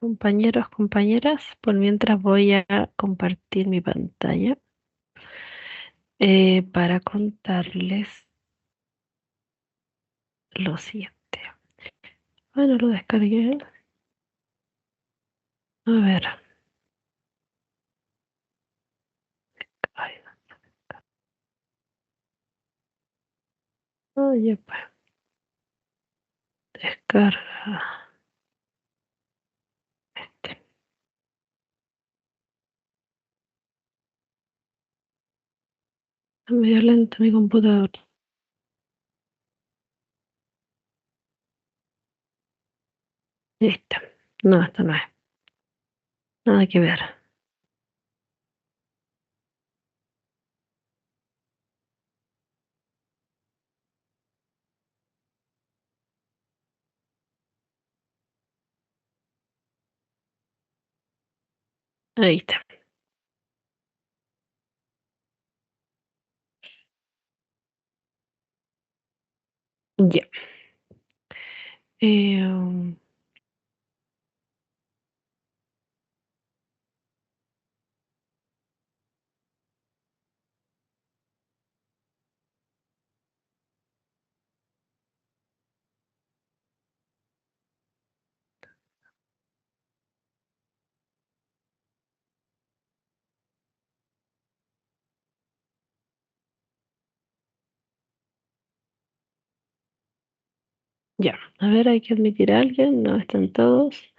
Compañeros, compañeras, por mientras voy a compartir mi pantalla para contarles lo siguiente. Bueno, lo descargué. A ver. Ay, oye, pues, descarga. Este. Está medio lento mi computador. Listo. No, esto no es. Nada que ver. Ahí está. Ya. Eh, ya. A ver, hay que admitir a alguien. No están todos.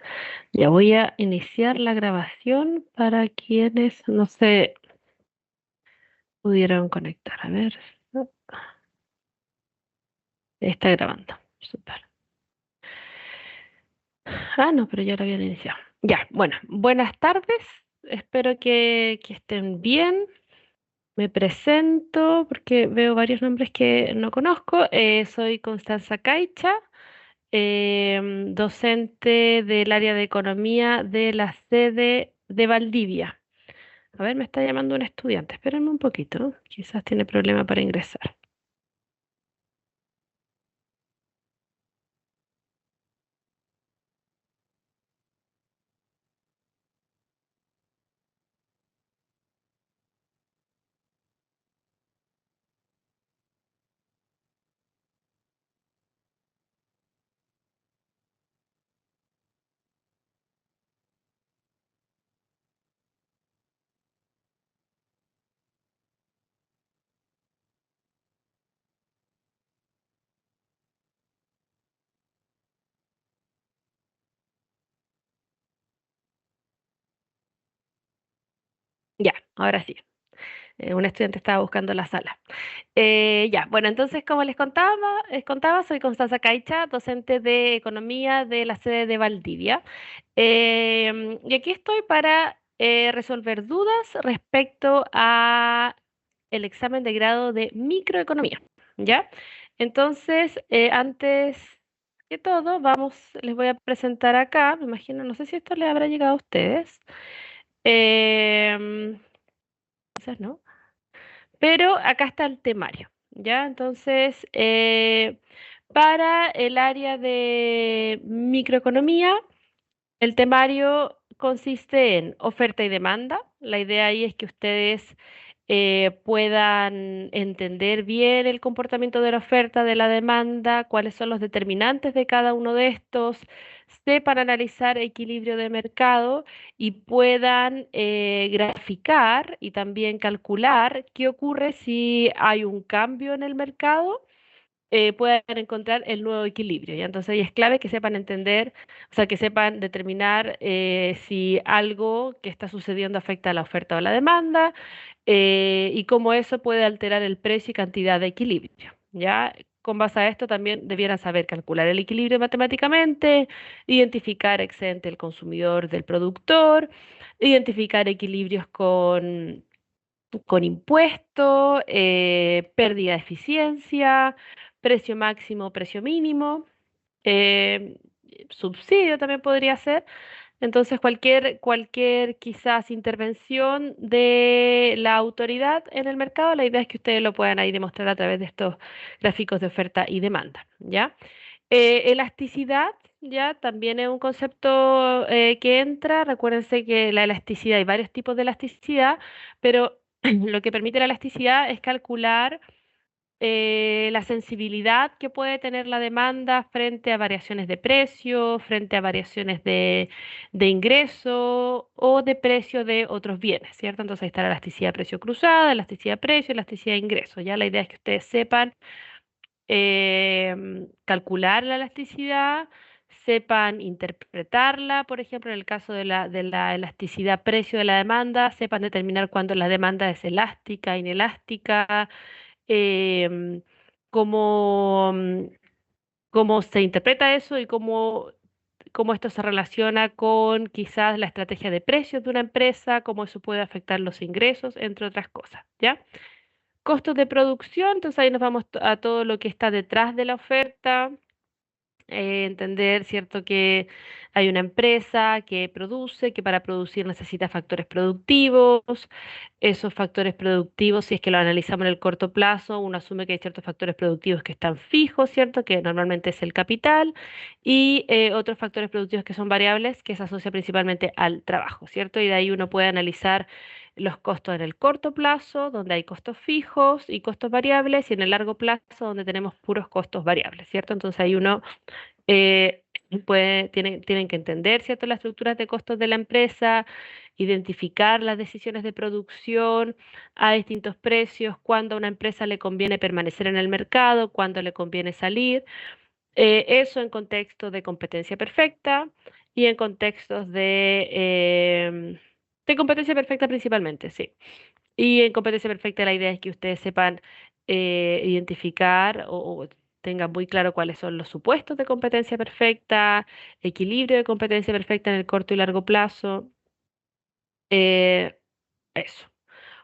Ya voy a iniciar la grabación para quienes no se pudieron conectar. A ver. Está grabando. Súper. Ah, no, pero ya lo habían iniciado. Ya, bueno, buenas tardes. Espero que estén bien. Me presento porque veo varios nombres que no conozco. Soy Constanza Caicha, docente del área de economía de la sede de Valdivia. A ver, me está llamando un estudiante. Espérenme un poquito. Quizás tiene problema para ingresar. Ya, ahora sí. Un estudiante estaba buscando la sala. Ya, bueno, entonces como les contaba, soy Constanza Caicha, docente de economía de la sede de Valdivia. Y aquí estoy para resolver dudas respecto a el examen de grado de microeconomía, ¿ya? Entonces, antes que todo, les voy a presentar acá, me imagino, no sé si esto les habrá llegado a ustedes. Em, Quizás no. Pero acá está el temario, ¿ya? Entonces, para el área de microeconomía, el temario consiste en oferta y demanda. La idea ahí es que ustedes puedan entender bien el comportamiento de la oferta, de la demanda, cuáles son los determinantes de cada uno de estos, sepan analizar equilibrio de mercado y puedan graficar y también calcular qué ocurre si hay un cambio en el mercado, puedan encontrar el nuevo equilibrio. ¿Ya? Entonces, ahí es clave que sepan entender, o sea, que sepan determinar si algo que está sucediendo afecta a la oferta o la demanda, y cómo eso puede alterar el precio y cantidad de equilibrio. ¿Ya? Con base a esto también debieran saber calcular el equilibrio matemáticamente, identificar excedente del consumidor del productor, identificar equilibrios con impuesto, pérdida de eficiencia, precio máximo, precio mínimo, eh, subsidio también podría ser. Entonces, cualquier quizás intervención de la autoridad en el mercado, la idea es que ustedes lo puedan ahí demostrar a través de estos gráficos de oferta y demanda, ¿ya? Elasticidad. ya también es un concepto que entra. Recuérdense que la elasticidad, hay varios tipos de elasticidad, pero lo que permite la elasticidad es calcular la sensibilidad que puede tener la demanda frente a variaciones de precio, frente a variaciones de ingreso o de precio de otros bienes, ¿cierto? Entonces ahí está la elasticidad precio cruzada, elasticidad precio, elasticidad de ingreso. Ya la idea es que ustedes sepan calcular la elasticidad, sepan interpretarla, por ejemplo, en el caso de la elasticidad precio de la demanda, sepan determinar cuándo la demanda es elástica, inelástica, em, cómo, cómo se interpreta eso y cómo esto se relaciona con quizás la estrategia de precios de una empresa, cómo eso puede afectar los ingresos, entre otras cosas, ¿ya? Costos de producción, entonces ahí nos vamos a todo lo que está detrás de la oferta, entender, ¿cierto?, que hay una empresa que produce, que para producir necesita factores productivos. Esos factores productivos, si es que lo analizamos en el corto plazo, uno asume que hay ciertos factores productivos que están fijos, ¿cierto?, que normalmente es el capital, y otros factores productivos que son variables, que se asocia principalmente al trabajo, ¿cierto? Y de ahí uno puede analizar los costos en el corto plazo, donde hay costos fijos y costos variables, y en el largo plazo, donde tenemos puros costos variables, ¿cierto? Entonces ahí uno eh, tienen que entender, ¿cierto?, las estructuras de costos de la empresa, identificar las decisiones de producción a distintos precios, cuándo a una empresa le conviene permanecer en el mercado, cuándo le conviene salir. Eso en contexto de competencia perfecta y en contextos de competencia perfecta principalmente, sí. Y en competencia perfecta la idea es que ustedes sepan identificar o tengan muy claro cuáles son los supuestos de competencia perfecta, equilibrio de competencia perfecta en el corto y largo plazo. eh, Eso.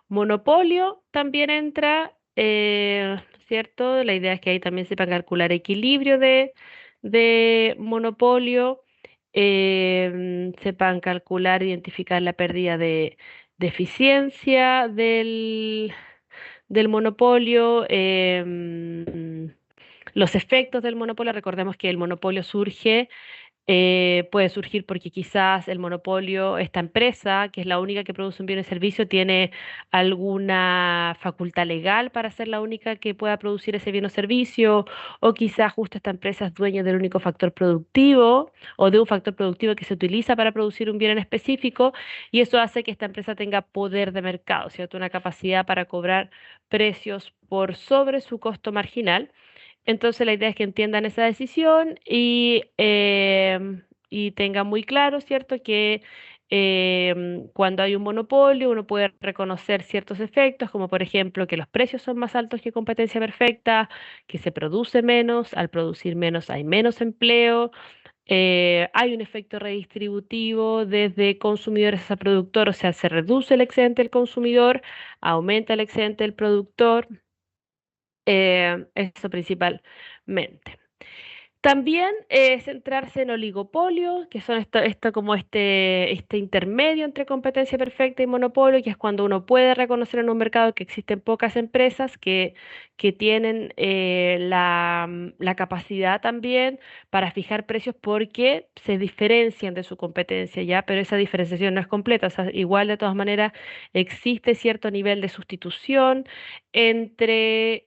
Monopolio también entra, ¿cierto? La idea es que ahí también sepan calcular equilibrio de monopolio, sepan calcular, identificar la pérdida de eficiencia del monopolio, los efectos del monopolio. Recordemos que el monopolio puede surgir porque quizás el monopolio, esta empresa, que es la única que produce un bien o servicio, tiene alguna facultad legal para ser la única que pueda producir ese bien o servicio, o quizás justo esta empresa es dueña del único factor productivo o de un factor productivo que se utiliza para producir un bien en específico, y eso hace que esta empresa tenga poder de mercado, ¿cierto? Una capacidad para cobrar precios por sobre su costo marginal. Entonces la idea es que entiendan esa decisión y tengan muy claro, ¿cierto?, que cuando hay un monopolio uno puede reconocer ciertos efectos, como por ejemplo que los precios son más altos que competencia perfecta, que se produce menos, al producir menos hay menos empleo, hay un efecto redistributivo desde consumidores a productor, o sea, se reduce el excedente del consumidor, aumenta el excedente del productor. Eso principalmente. También centrarse en oligopolios, que son esto como este intermedio entre competencia perfecta y monopolio, que es cuando uno puede reconocer en un mercado que existen pocas empresas que tienen la capacidad también para fijar precios porque se diferencian de su competencia, ¿ya? Pero esa diferenciación no es completa, o sea, igual de todas maneras existe cierto nivel de sustitución entre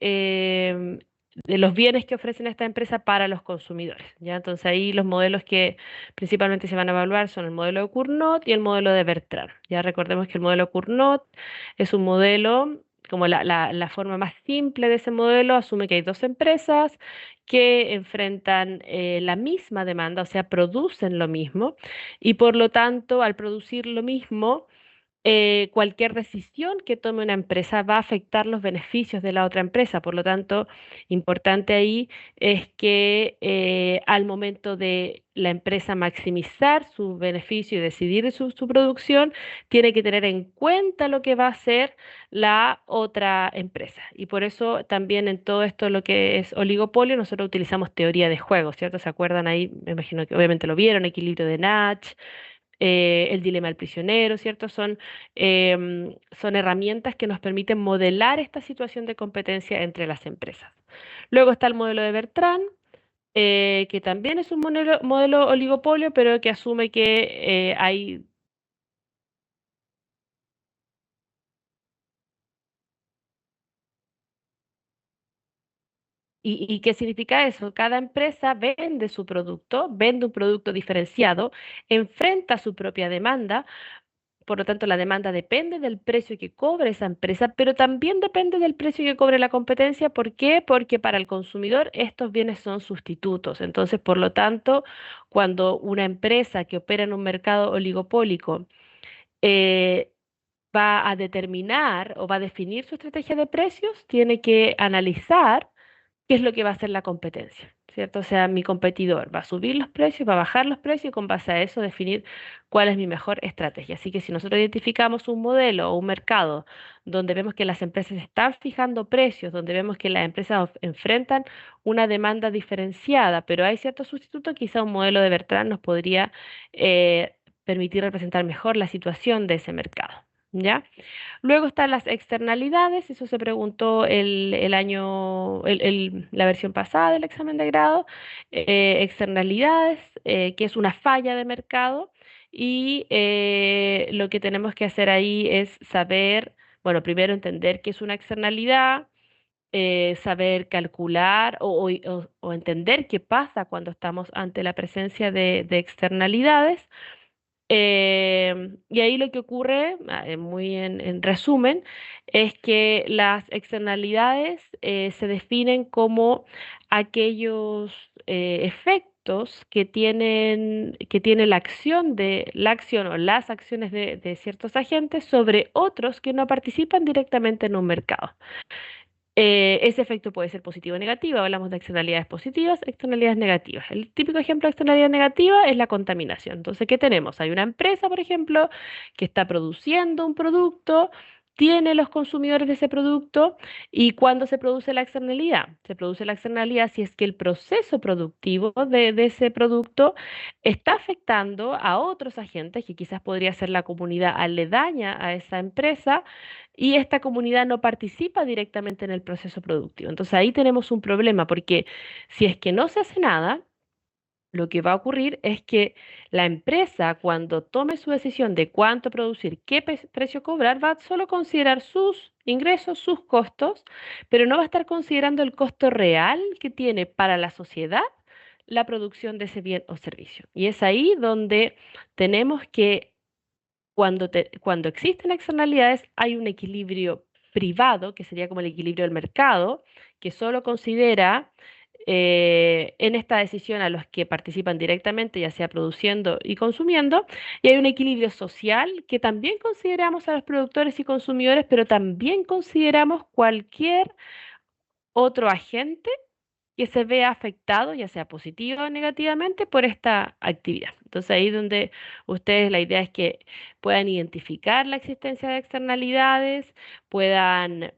de los bienes que ofrecen esta empresa para los consumidores, ¿ya? Entonces ahí los modelos que principalmente se van a evaluar son el modelo de Cournot y el modelo de Bertrand. Ya recordemos que el modelo Cournot es un modelo, como la forma más simple de ese modelo, asume que hay dos empresas que enfrentan la misma demanda, o sea, producen lo mismo, y por lo tanto, al producir lo mismo, cualquier decisión que tome una empresa va a afectar los beneficios de la otra empresa. Por lo tanto, importante ahí es que al momento de la empresa maximizar su beneficio y decidir su producción, tiene que tener en cuenta lo que va a hacer la otra empresa. Y por eso también en todo esto lo que es oligopolio, nosotros utilizamos teoría de juego, ¿cierto? ¿Se acuerdan ahí? Me imagino que obviamente lo vieron, equilibrio de Nash, el dilema del prisionero, ¿cierto? Son herramientas que nos permiten modelar esta situación de competencia entre las empresas. Luego está el modelo de Bertrand, que también es un modelo oligopolio, pero que asume que hay. ¿Y qué significa eso? Cada empresa vende su producto, vende un producto diferenciado, enfrenta su propia demanda, por lo tanto la demanda depende del precio que cobre esa empresa, pero también depende del precio que cobre la competencia. ¿Por qué? Porque para el consumidor estos bienes son sustitutos. Entonces, por lo tanto, cuando una empresa que opera en un mercado oligopólico eh, va a determinar o va a definir su estrategia de precios, tiene que analizar qué es lo que va a hacer la competencia, ¿cierto? O sea, mi competidor va a subir los precios, va a bajar los precios y con base a eso definir cuál es mi mejor estrategia. Así que si nosotros identificamos un modelo o un mercado donde vemos que las empresas están fijando precios, donde vemos que las empresas enfrentan una demanda diferenciada, pero hay ciertos sustitutos, quizá un modelo de Bertrand nos podría permitir representar mejor la situación de ese mercado. ¿Ya? Luego están las externalidades, eso se preguntó el año, la versión pasada del examen de grado. Externalidades, que es una falla de mercado, y lo que tenemos que hacer ahí es saber, bueno, primero entender qué es una externalidad, saber calcular o entender qué pasa cuando estamos ante la presencia de externalidades. Y ahí lo que ocurre, muy en resumen, es que las externalidades se definen como aquellos efectos que tiene la acción o las acciones de ciertos agentes sobre otros que no participan directamente en un mercado. Ese efecto puede ser positivo o negativo. Hablamos de externalidades positivas, externalidades negativas. El típico ejemplo de externalidad negativa es la contaminación. Entonces, ¿qué tenemos? Hay una empresa, por ejemplo, que está produciendo un producto, tiene los consumidores de ese producto, y ¿cuándo se produce la externalidad? Se produce la externalidad si es que el proceso productivo de ese producto está afectando a otros agentes, que quizás podría ser la comunidad aledaña a esa empresa, y esta comunidad no participa directamente en el proceso productivo. Entonces ahí tenemos un problema, porque si es que no se hace nada, lo que va a ocurrir es que la empresa, cuando tome su decisión de cuánto producir, qué precio cobrar, va a solo considerar sus ingresos, sus costos, pero no va a estar considerando el costo real que tiene para la sociedad la producción de ese bien o servicio. Y es ahí donde tenemos que, cuando existen externalidades, hay un equilibrio privado, que sería como el equilibrio del mercado, que solo considera en esta decisión a los que participan directamente, ya sea produciendo y consumiendo, y hay un equilibrio social que también consideramos a los productores y consumidores, pero también consideramos cualquier otro agente que se vea afectado, ya sea positiva o negativamente, por esta actividad. Entonces ahí donde ustedes, la idea es que puedan identificar la existencia de externalidades, puedan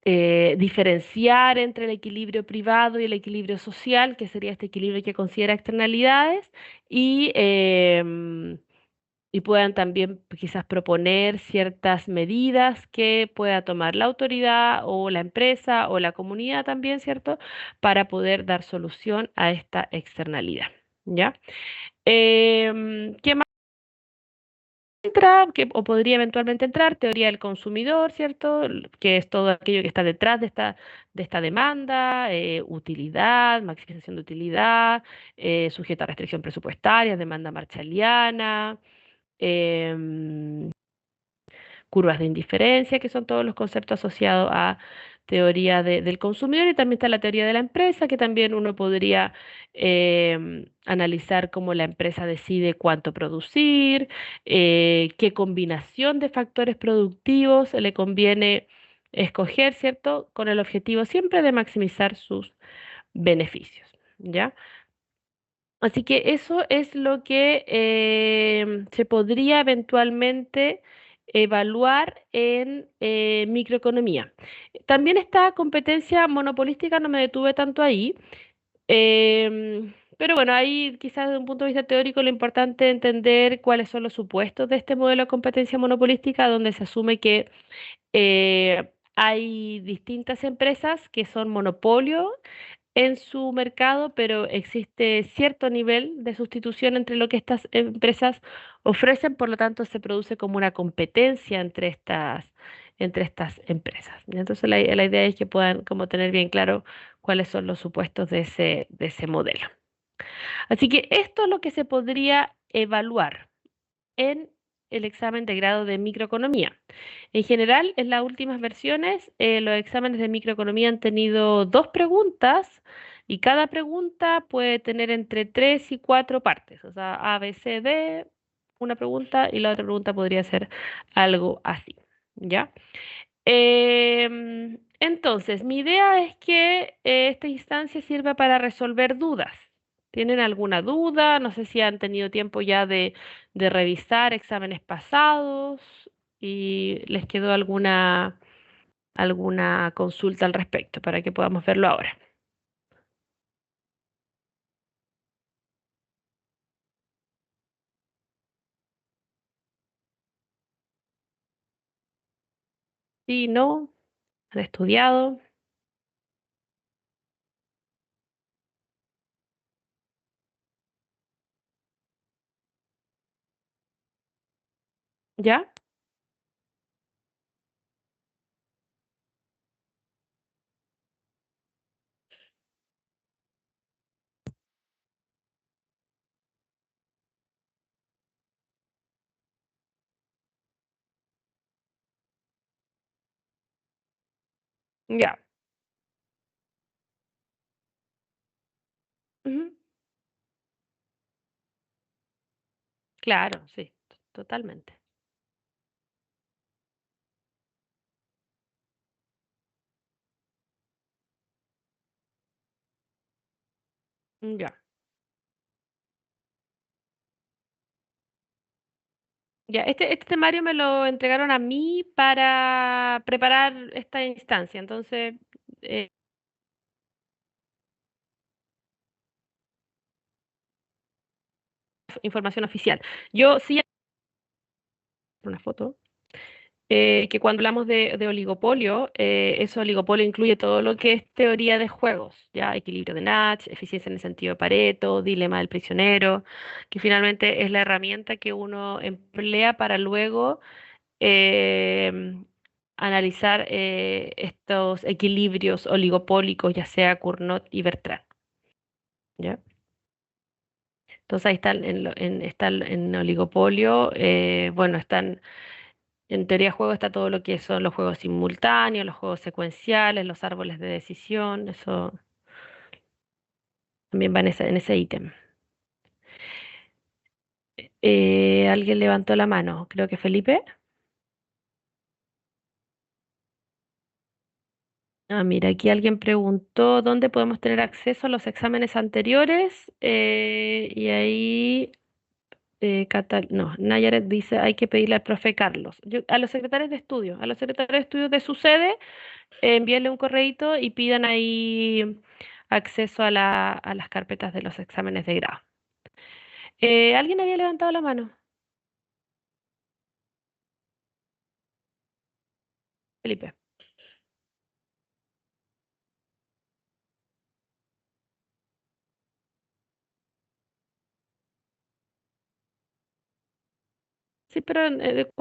diferenciar entre el equilibrio privado y el equilibrio social, que sería este equilibrio que considera externalidades, y, y puedan también quizás proponer ciertas medidas que pueda tomar la autoridad o la empresa o la comunidad también, ¿cierto? Para poder dar solución a esta externalidad, ¿ya? ¿Qué más entra? O podría eventualmente entrar teoría del consumidor, ¿cierto? Que es todo aquello que está detrás de esta demanda, utilidad, maximización de utilidad, sujeta a restricción presupuestaria, demanda marshalliana, em, curvas de indiferencia, que son todos los conceptos asociados a teoría del consumidor. Y también está la teoría de la empresa, que también uno podría analizar cómo la empresa decide cuánto producir, qué combinación de factores productivos le conviene escoger, ¿cierto? Con el objetivo siempre de maximizar sus beneficios, ¿ya? Así que eso es lo que se podría eventualmente evaluar en microeconomía. También esta competencia monopolística, no me detuve tanto ahí, pero bueno, ahí quizás desde un punto de vista teórico lo importante es entender cuáles son los supuestos de este modelo de competencia monopolística, donde se asume que hay distintas empresas que son monopolio en su mercado, pero existe cierto nivel de sustitución entre lo que estas empresas ofrecen, por lo tanto se produce como una competencia entre estas empresas. Y entonces la idea es que puedan como tener bien claro cuáles son los supuestos de ese modelo. Así que esto es lo que se podría evaluar en el examen de grado de microeconomía. En general, en las últimas versiones, los exámenes de microeconomía han tenido dos preguntas y cada pregunta puede tener entre tres y cuatro partes, o sea, A, B, C, D, una pregunta y la otra pregunta podría ser algo así, ¿ya? Entonces, mi idea es que esta instancia sirva para resolver dudas. ¿Tienen alguna duda? No sé si han tenido tiempo ya de revisar exámenes pasados y les quedó alguna consulta al respecto para que podamos verlo ahora. Sí, no, han estudiado, ¿ya? Ya. Ujú. Claro, sí, totalmente. Ya. Ya, este temario me lo entregaron a mí para preparar esta instancia, entonces, eh, información oficial. Yo sí, una foto, que cuando hablamos de oligopolio, ese oligopolio incluye todo lo que es teoría de juegos, ya equilibrio de Nash, eficiencia en el sentido de Pareto, dilema del prisionero, que finalmente es la herramienta que uno emplea para luego em, analizar estos equilibrios oligopólicos, ya sea Cournot y Bertrand, ¿ya? Entonces ahí están están en oligopolio, bueno, están en teoría de juego está todo lo que son los juegos simultáneos, los juegos secuenciales, los árboles de decisión, eso también va en ese ítem. Alguien levantó la mano, creo que Felipe. Ah, mira, aquí alguien preguntó dónde podemos tener acceso a los exámenes anteriores y ahí no, Nayaret dice hay que pedirle al profe Carlos. A los secretarios de estudio, a los secretarios de estudio de su sede, envíenle un correíto y pidan ahí acceso a las carpetas de los exámenes de grado. ¿Alguien había levantado la mano? Felipe. Sí, pero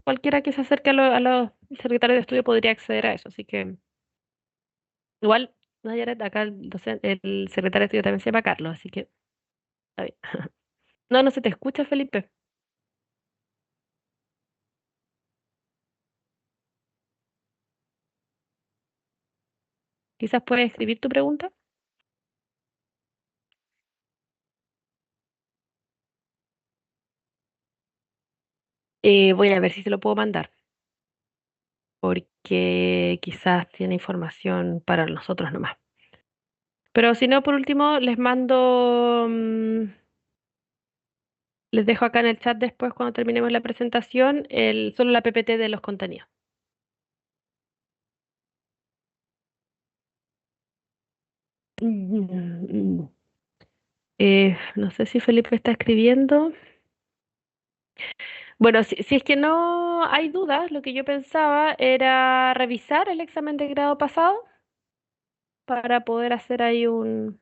cualquiera que se acerque a los secretarios de estudio podría acceder a eso, así que igual, Nayaret, acá el secretario de estudio también se llama Carlos, así que está bien. No, no se te escucha, Felipe. Quizás puedes escribir tu pregunta. Voy a ver si se lo puedo mandar, porque quizás tiene información para nosotros nomás. Pero si no, por último, les mando, les dejo acá en el chat después, cuando terminemos la presentación, solo la PPT de los contenidos. Mm, no sé si Felipe está escribiendo. Bueno, si es que no hay dudas, lo que yo pensaba era revisar el examen de grado pasado para poder hacer ahí un...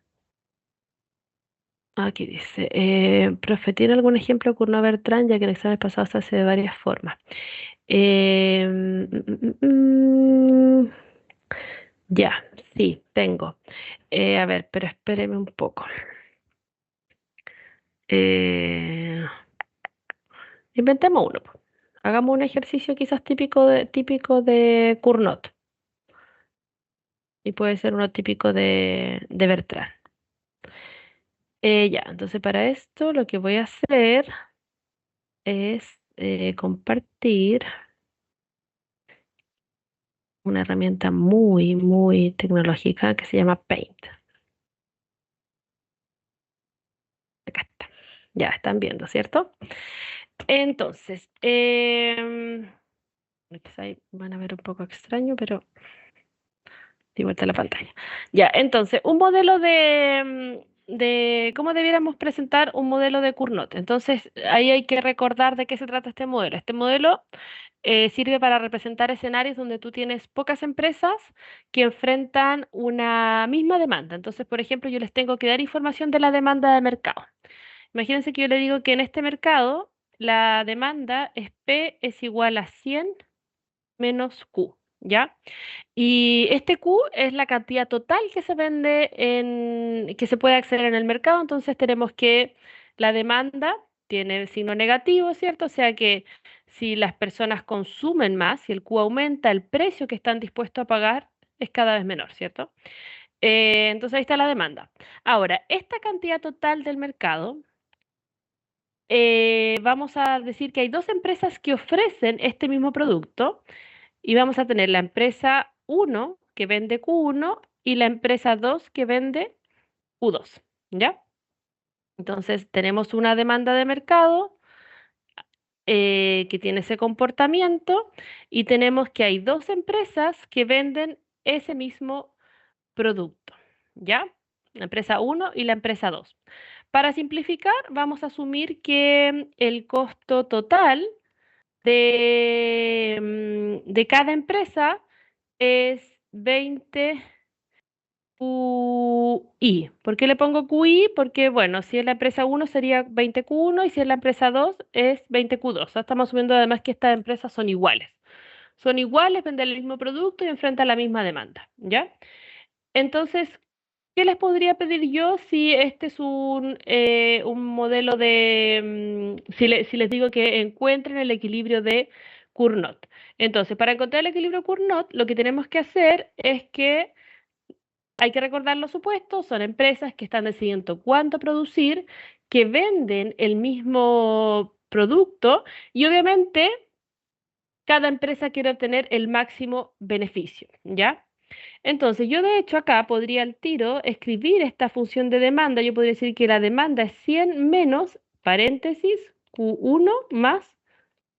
Aquí dice, profe, ¿tiene algún ejemplo con no Bertrand, ya que en exámenes pasados se hace de varias formas? Eh, mm, mm, mm, ya, sí, tengo. A ver, pero espéreme un poco. Eh, Inventemos uno, po. Hagamos un ejercicio quizás típico de Cournot y puede ser uno típico de Bertrand. Ya, entonces para esto lo que voy a hacer es compartir una herramienta muy, muy tecnológica que se llama Paint. Acá está. Ya están viendo, ¿cierto? Entonces, quizá ahí van a ver un poco extraño, pero di vuelta la pantalla. Ya, entonces, un modelo de cómo debiéramos presentar un modelo de Cournot. Entonces, ahí hay que recordar de qué se trata este modelo. Este modelo sirve para representar escenarios donde tú tienes pocas empresas que enfrentan una misma demanda. Entonces, por ejemplo, yo les tengo que dar información de la demanda de mercado. Imagínense que yo le digo que en este mercado la demanda es P es igual a 100 menos Q, ¿ya? Y este Q es la cantidad total que se vende que se puede acceder en el mercado. Entonces tenemos que la demanda tiene el signo negativo, ¿cierto? O sea que si las personas consumen más, si el Q aumenta, el precio que están dispuestos a pagar es cada vez menor, ¿cierto? Entonces ahí está la demanda. Ahora, esta cantidad total del mercado, vamos a decir que hay dos empresas que ofrecen este mismo producto y vamos a tener la empresa uno que vende Q1 y la empresa 2 que vende Q2, ¿ya? Entonces tenemos una demanda de mercado que tiene ese comportamiento y tenemos que hay dos empresas que venden ese mismo producto, ¿ya? La empresa uno y la empresa 2. Para simplificar, vamos a asumir que el costo total de cada empresa es 20 QI. ¿Por qué le pongo QI? Porque, bueno, si es la empresa uno sería 20 Q1 y si es la empresa 2 es 20 Q2. O sea, estamos asumiendo además que estas empresas son iguales. Son iguales, venden el mismo producto y enfrentan la misma demanda, ¿ya? Entonces, ¿qué les podría pedir yo si este es un modelo si les digo que encuentren el equilibrio de Cournot? Entonces, para encontrar el equilibrio Cournot, lo que tenemos que hacer es que hay que recordar los supuestos, son empresas que están decidiendo cuánto producir, que venden el mismo producto y obviamente cada empresa quiere obtener el máximo beneficio, ¿ya? Entonces, yo de hecho acá podría al tiro escribir esta función de demanda. Yo podría decir que la demanda es 100 menos paréntesis Q1 más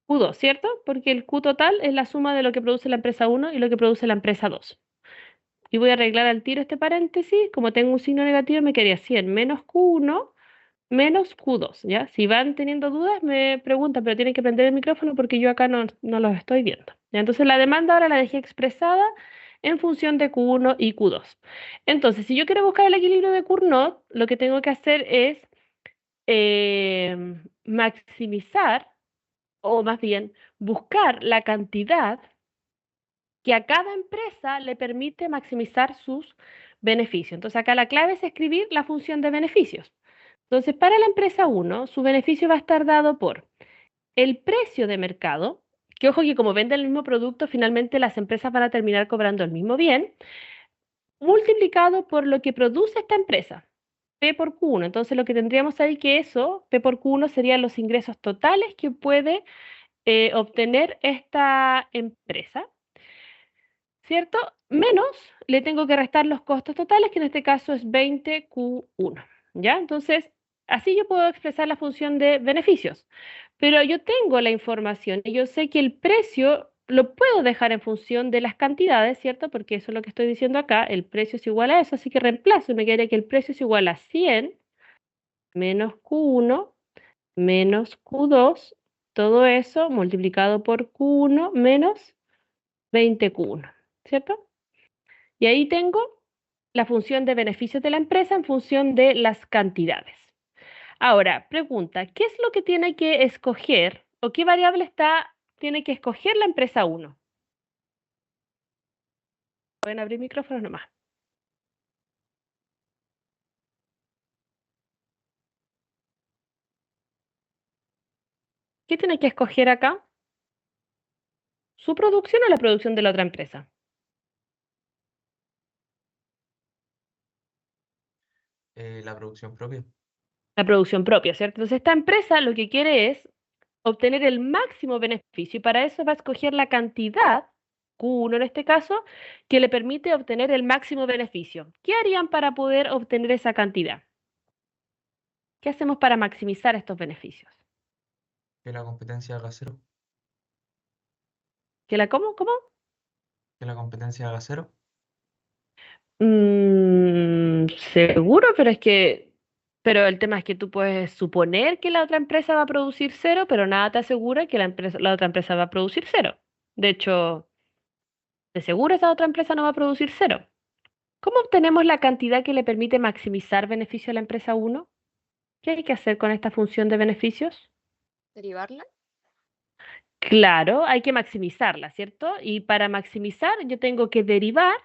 Q2, ¿cierto? Porque el Q total es la suma de lo que produce la empresa uno y lo que produce la empresa 2. Y voy a arreglar al tiro este paréntesis. Como tengo un signo negativo, me quedaría 100 menos Q1 menos Q2, ¿ya? Si van teniendo dudas, me preguntan, pero tienen que prender el micrófono porque yo acá no los estoy viendo. ¿Ya? Entonces la demanda ahora la dejé expresada en función de Q1 y Q2. Entonces, si yo quiero buscar el equilibrio de Cournot, lo que tengo que hacer es maximizar, o más bien, buscar la cantidad que a cada empresa le permite maximizar sus beneficios. Entonces, acá la clave es escribir la función de beneficios. Entonces, para la empresa uno, su beneficio va a estar dado por el precio de mercado, que ojo que como venden el mismo producto, finalmente las empresas van a terminar cobrando el mismo bien, multiplicado por lo que produce esta empresa, P por Q1. Entonces, lo que tendríamos ahí que eso, P por Q1, serían los ingresos totales que puede obtener esta empresa, ¿cierto? Menos le tengo que restar los costos totales, que en este caso es 20Q1, ¿ya? Entonces, así yo puedo expresar la función de beneficios, pero yo tengo la información y yo sé que el precio lo puedo dejar en función de las cantidades, ¿cierto? Porque eso es lo que estoy diciendo acá, el precio es igual a eso, así que reemplazo y me quedaría que el precio es igual a 100 menos Q1 menos Q2, todo eso multiplicado por Q1 menos 20Q1, ¿cierto? Y ahí tengo la función de beneficios de la empresa en función de las cantidades. Ahora, pregunta, ¿qué es lo que tiene que escoger o qué variable tiene que escoger la empresa uno? Pueden abrir micrófonos nomás. ¿Qué tiene que escoger acá? ¿Su producción o la producción de la otra empresa? La producción propia. La producción propia, ¿cierto? Entonces, esta empresa lo que quiere es obtener el máximo beneficio y para eso va a escoger la cantidad, Q1 en este caso, que le permite obtener el máximo beneficio. ¿Qué harían para poder obtener esa cantidad? ¿Qué hacemos para maximizar estos beneficios? Que la competencia haga cero. ¿Que la cómo? ¿Cómo? Que la competencia haga cero. Seguro, pero el tema es que tú puedes suponer que la otra empresa va a producir cero, pero nada te asegura que la otra empresa va a producir cero. De hecho, de seguro esa otra empresa no va a producir cero. ¿Cómo obtenemos la cantidad que le permite maximizar beneficio a la empresa uno? ¿Qué hay que hacer con esta función de beneficios? ¿Derivarla? Claro, hay que maximizarla, ¿cierto? Y para maximizar yo tengo que derivar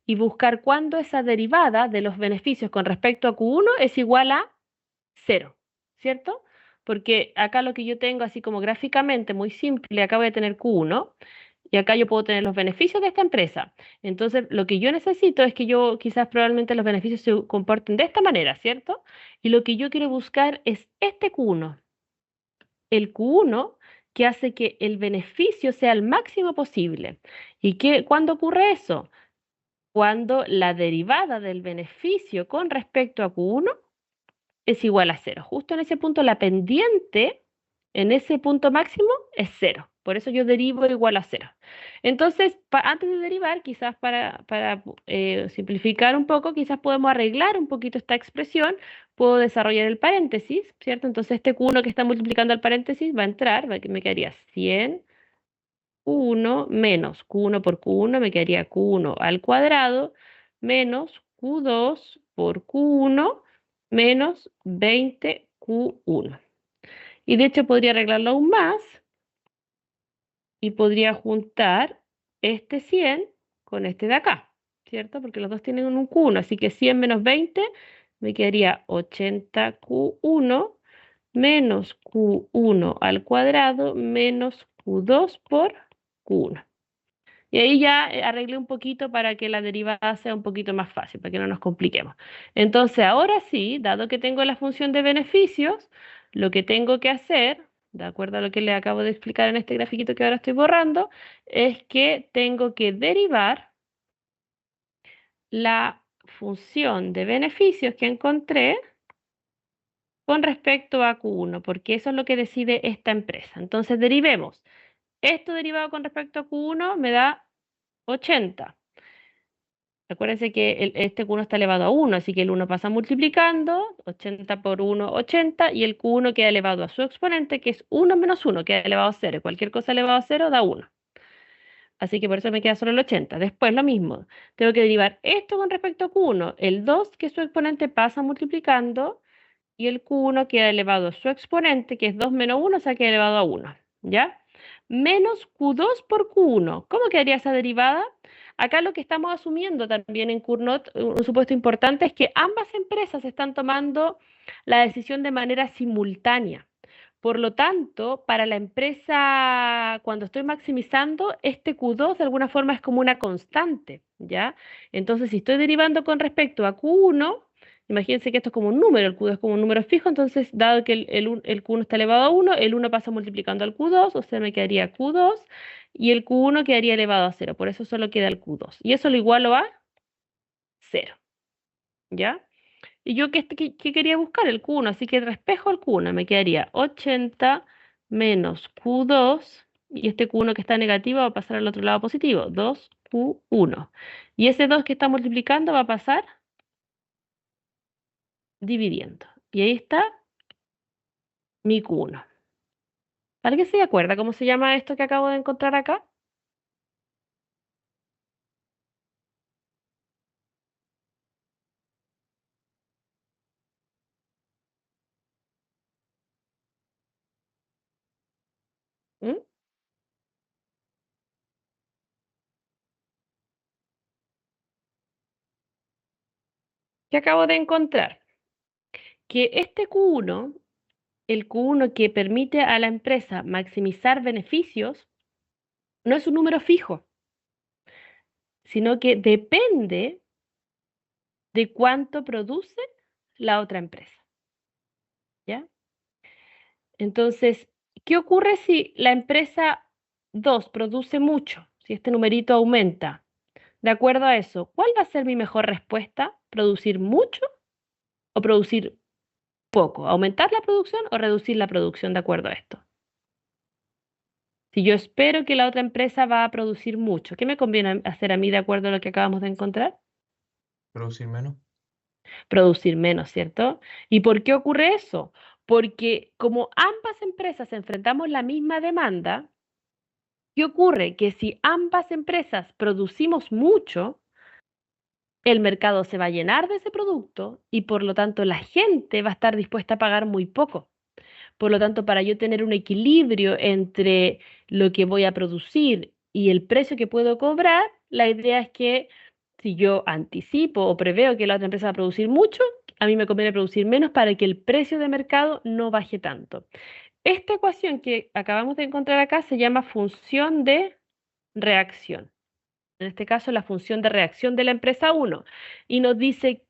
y buscar cuándo esa derivada de los beneficios con respecto a Q1 es igual a cero, ¿cierto? Porque acá lo que yo tengo así como gráficamente muy simple, acá voy a tener Q1 y acá yo puedo tener los beneficios de esta empresa. Entonces, lo que yo necesito es que yo quizás probablemente los beneficios se comporten de esta manera, ¿cierto? Y lo que yo quiero buscar es este Q1, el Q1 que hace que el beneficio sea el máximo posible. ¿Cuándo ocurre eso? Cuando la derivada del beneficio con respecto a Q1 es igual a cero. Justo en ese punto la pendiente, en ese punto máximo, es cero. Por eso yo derivo igual a cero. Entonces, antes de derivar, quizás para simplificar un poco, quizás podemos arreglar un poquito esta expresión. Puedo desarrollar el paréntesis, ¿cierto? Entonces, este Q1 que está multiplicando al paréntesis va a entrar, me quedaría 100 Q1 menos Q1 por Q1, me quedaría Q1 al cuadrado menos Q2 por Q1 menos 20 Q1. Y de hecho podría arreglarlo aún más y podría juntar este 100 con este de acá, ¿cierto? Porque los dos tienen un Q1, así que 100 menos 20 me quedaría 80 Q1 menos Q1 al cuadrado menos Q2 por Q1. Y ahí ya arreglé un poquito para que la derivada sea un poquito más fácil, para que no nos compliquemos. Entonces, ahora sí, dado que tengo la función de beneficios, lo que tengo que hacer, de acuerdo a lo que le acabo de explicar en este grafiquito que ahora estoy borrando, es que tengo que derivar la función de beneficios que encontré con respecto a Q1, porque eso es lo que decide esta empresa. Entonces, derivemos. Esto derivado con respecto a Q1 me da 80. Acuérdense que este Q1 está elevado a 1, así que el 1 pasa multiplicando, 80 por 1, 80, y el Q1 queda elevado a su exponente, que es 1 menos 1, queda elevado a 0. Cualquier cosa elevado a 0 da 1. Así que por eso me queda solo el 80. Después lo mismo, tengo que derivar esto con respecto a Q1. El 2, que es su exponente, pasa multiplicando, y el Q1 queda elevado a su exponente, que es 2 menos 1, o sea, queda elevado a 1. ¿Ya? Menos Q2 por Q1. ¿Cómo quedaría esa derivada? Acá lo que estamos asumiendo también en Cournot, un supuesto importante, es que ambas empresas están tomando la decisión de manera simultánea. Por lo tanto, para la empresa, cuando estoy maximizando, este Q2 de alguna forma es como una constante, ¿ya? Entonces, si estoy derivando con respecto a Q1, imagínense que esto es como un número, el Q2 es como un número fijo, entonces, dado que el Q1 está elevado a 1, el 1 pasa multiplicando al Q2, o sea, me quedaría Q2, y el Q1 quedaría elevado a 0, por eso solo queda el Q2. Y eso lo igualo a 0, ¿ya? Y yo qué quería buscar el Q1, así que despejo el Q1, me quedaría 80 menos Q2, y este Q1 que está negativo va a pasar al otro lado positivo, 2Q1. Y ese 2 que está multiplicando va a pasar dividiendo. Y ahí está mi Q1. ¿Alguien se acuerda cómo se llama esto que acabo de encontrar acá? ¿Qué acabo de encontrar? Que este Q1, el Q1 que permite a la empresa maximizar beneficios, no es un número fijo, sino que depende de cuánto produce la otra empresa, ¿ya? Entonces, ¿qué ocurre si la empresa 2 produce mucho? Si este numerito aumenta. De acuerdo a eso, ¿cuál va a ser mi mejor respuesta? ¿Producir mucho o producir poco? ¿Aumentar la producción o reducir la producción de acuerdo a esto? Si yo espero que la otra empresa va a producir mucho, ¿qué me conviene hacer a mí de acuerdo a lo que acabamos de encontrar? Producir menos. Producir menos, ¿cierto? ¿Y por qué ocurre eso? Porque como ambas empresas enfrentamos la misma demanda, ¿qué ocurre? Que si ambas empresas producimos mucho, el mercado se va a llenar de ese producto y por lo tanto la gente va a estar dispuesta a pagar muy poco. Por lo tanto, para yo tener un equilibrio entre lo que voy a producir y el precio que puedo cobrar, la idea es que si yo anticipo o preveo que la otra empresa va a producir mucho, a mí me conviene producir menos para que el precio de mercado no baje tanto. Esta ecuación que acabamos de encontrar acá se llama función de reacción. En este caso, la función de reacción de la empresa 1 y nos dice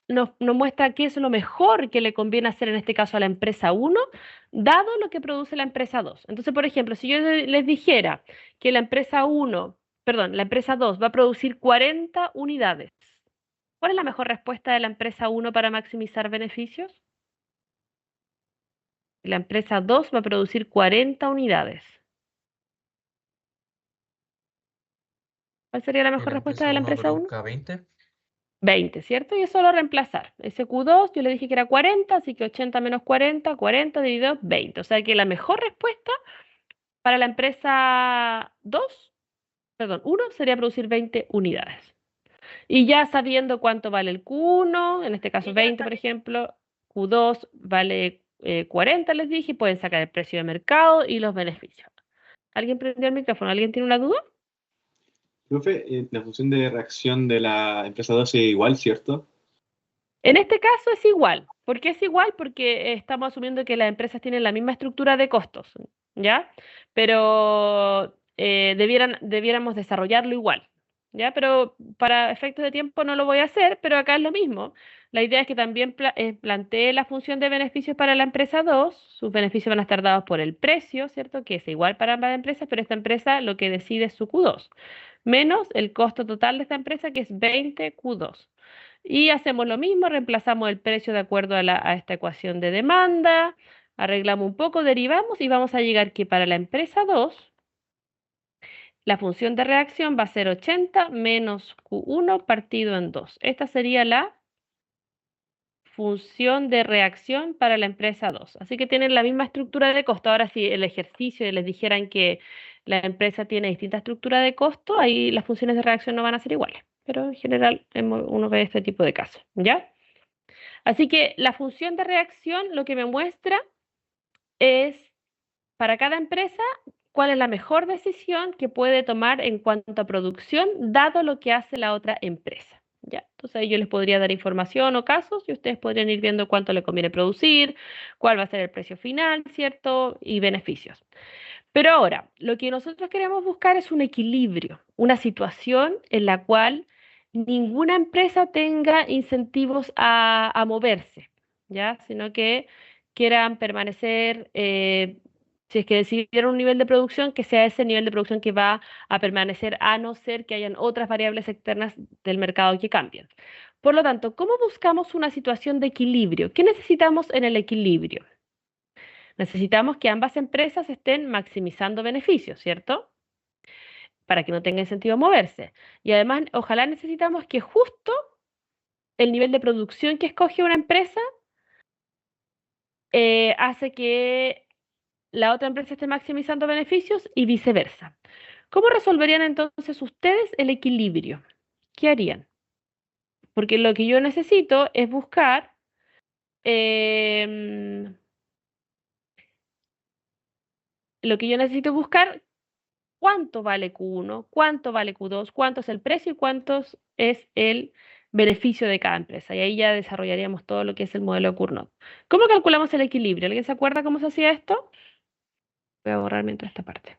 nos muestra qué es lo mejor que le conviene hacer en este caso a la empresa 1, dado lo que produce la empresa 2. Entonces, por ejemplo, si yo les dijera que la empresa 1, perdón, la empresa 2 va a producir 40 unidades, ¿cuál es la mejor respuesta de la empresa 1 para maximizar beneficios? La empresa 2 va a producir 40 unidades. ¿Cuál sería la Que mejor la respuesta empresa de la uno empresa 1? produzca 20. 20, ¿cierto? Y es solo reemplazar. Ese Q2 yo le dije que era 40, así que 80 menos 40, 40 dividido 20. O sea que la mejor respuesta para la empresa 2, perdón, 1 sería producir 20 unidades. Y ya sabiendo cuánto vale el Q1, en este caso 20, por ejemplo, Q2 vale 40, les dije, y pueden sacar el precio de mercado y los beneficios. ¿Alguien prendió el micrófono? ¿Alguien tiene una duda? Profe, la función de reacción de la empresa 2 es igual, ¿cierto? En este caso es igual. ¿Por qué es igual? Porque estamos asumiendo que las empresas tienen la misma estructura de costos, ¿ya? Pero debiéramos desarrollarlo igual, ¿ya? Pero para efectos de tiempo no lo voy a hacer, pero acá es lo mismo. La idea es que también plantee la función de beneficios para la empresa 2. Sus beneficios van a estar dados por el precio, ¿cierto? Que es igual para ambas empresas, pero esta empresa lo que decide es su Q2, menos el costo total de esta empresa, que es 20 Q2. Y hacemos lo mismo, reemplazamos el precio de acuerdo a esta ecuación de demanda, arreglamos un poco, derivamos y vamos a llegar que para la empresa 2, la función de reacción va a ser 80 menos Q1 partido en 2. Esta sería la función de reacción para la empresa 2. Así que tienen la misma estructura de costo. Ahora, si el ejercicio les dijeran que la empresa tiene distinta estructura de costo, ahí las funciones de reacción no van a ser iguales. Pero en general uno ve este tipo de casos, ¿ya? Así que la función de reacción lo que me muestra es para cada empresa cuál es la mejor decisión que puede tomar en cuanto a producción, dado lo que hace la otra empresa. ¿Ya? Entonces ahí yo les podría dar información o casos y ustedes podrían ir viendo cuánto le conviene producir, cuál va a ser el precio final, ¿cierto? Y beneficios. Pero ahora, lo que nosotros queremos buscar es un equilibrio, una situación en la cual ninguna empresa tenga incentivos a moverse, ¿ya? Sino que quieran permanecer, si es que decidieron un nivel de producción, que sea ese nivel de producción que va a permanecer a no ser que hayan otras variables externas del mercado que cambien. Por lo tanto, ¿cómo buscamos una situación de equilibrio? ¿Qué necesitamos en el equilibrio? Necesitamos que ambas empresas estén maximizando beneficios, ¿cierto? Para que no tenga incentivo a moverse. Y además, ojalá necesitamos que justo el nivel de producción que escoge una empresa hace que la otra empresa esté maximizando beneficios y viceversa. ¿Cómo resolverían entonces ustedes el equilibrio? ¿Qué harían? Porque lo que yo necesito es buscar em, lo que yo necesito buscar cuánto vale Q1, cuánto vale Q2, cuánto es el precio y cuánto es el beneficio de cada empresa. Y ahí ya desarrollaríamos todo lo que es el modelo de Cournot. ¿Cómo calculamos el equilibrio? ¿Alguien se acuerda cómo se hacía esto? Voy a borrar mientras esta parte.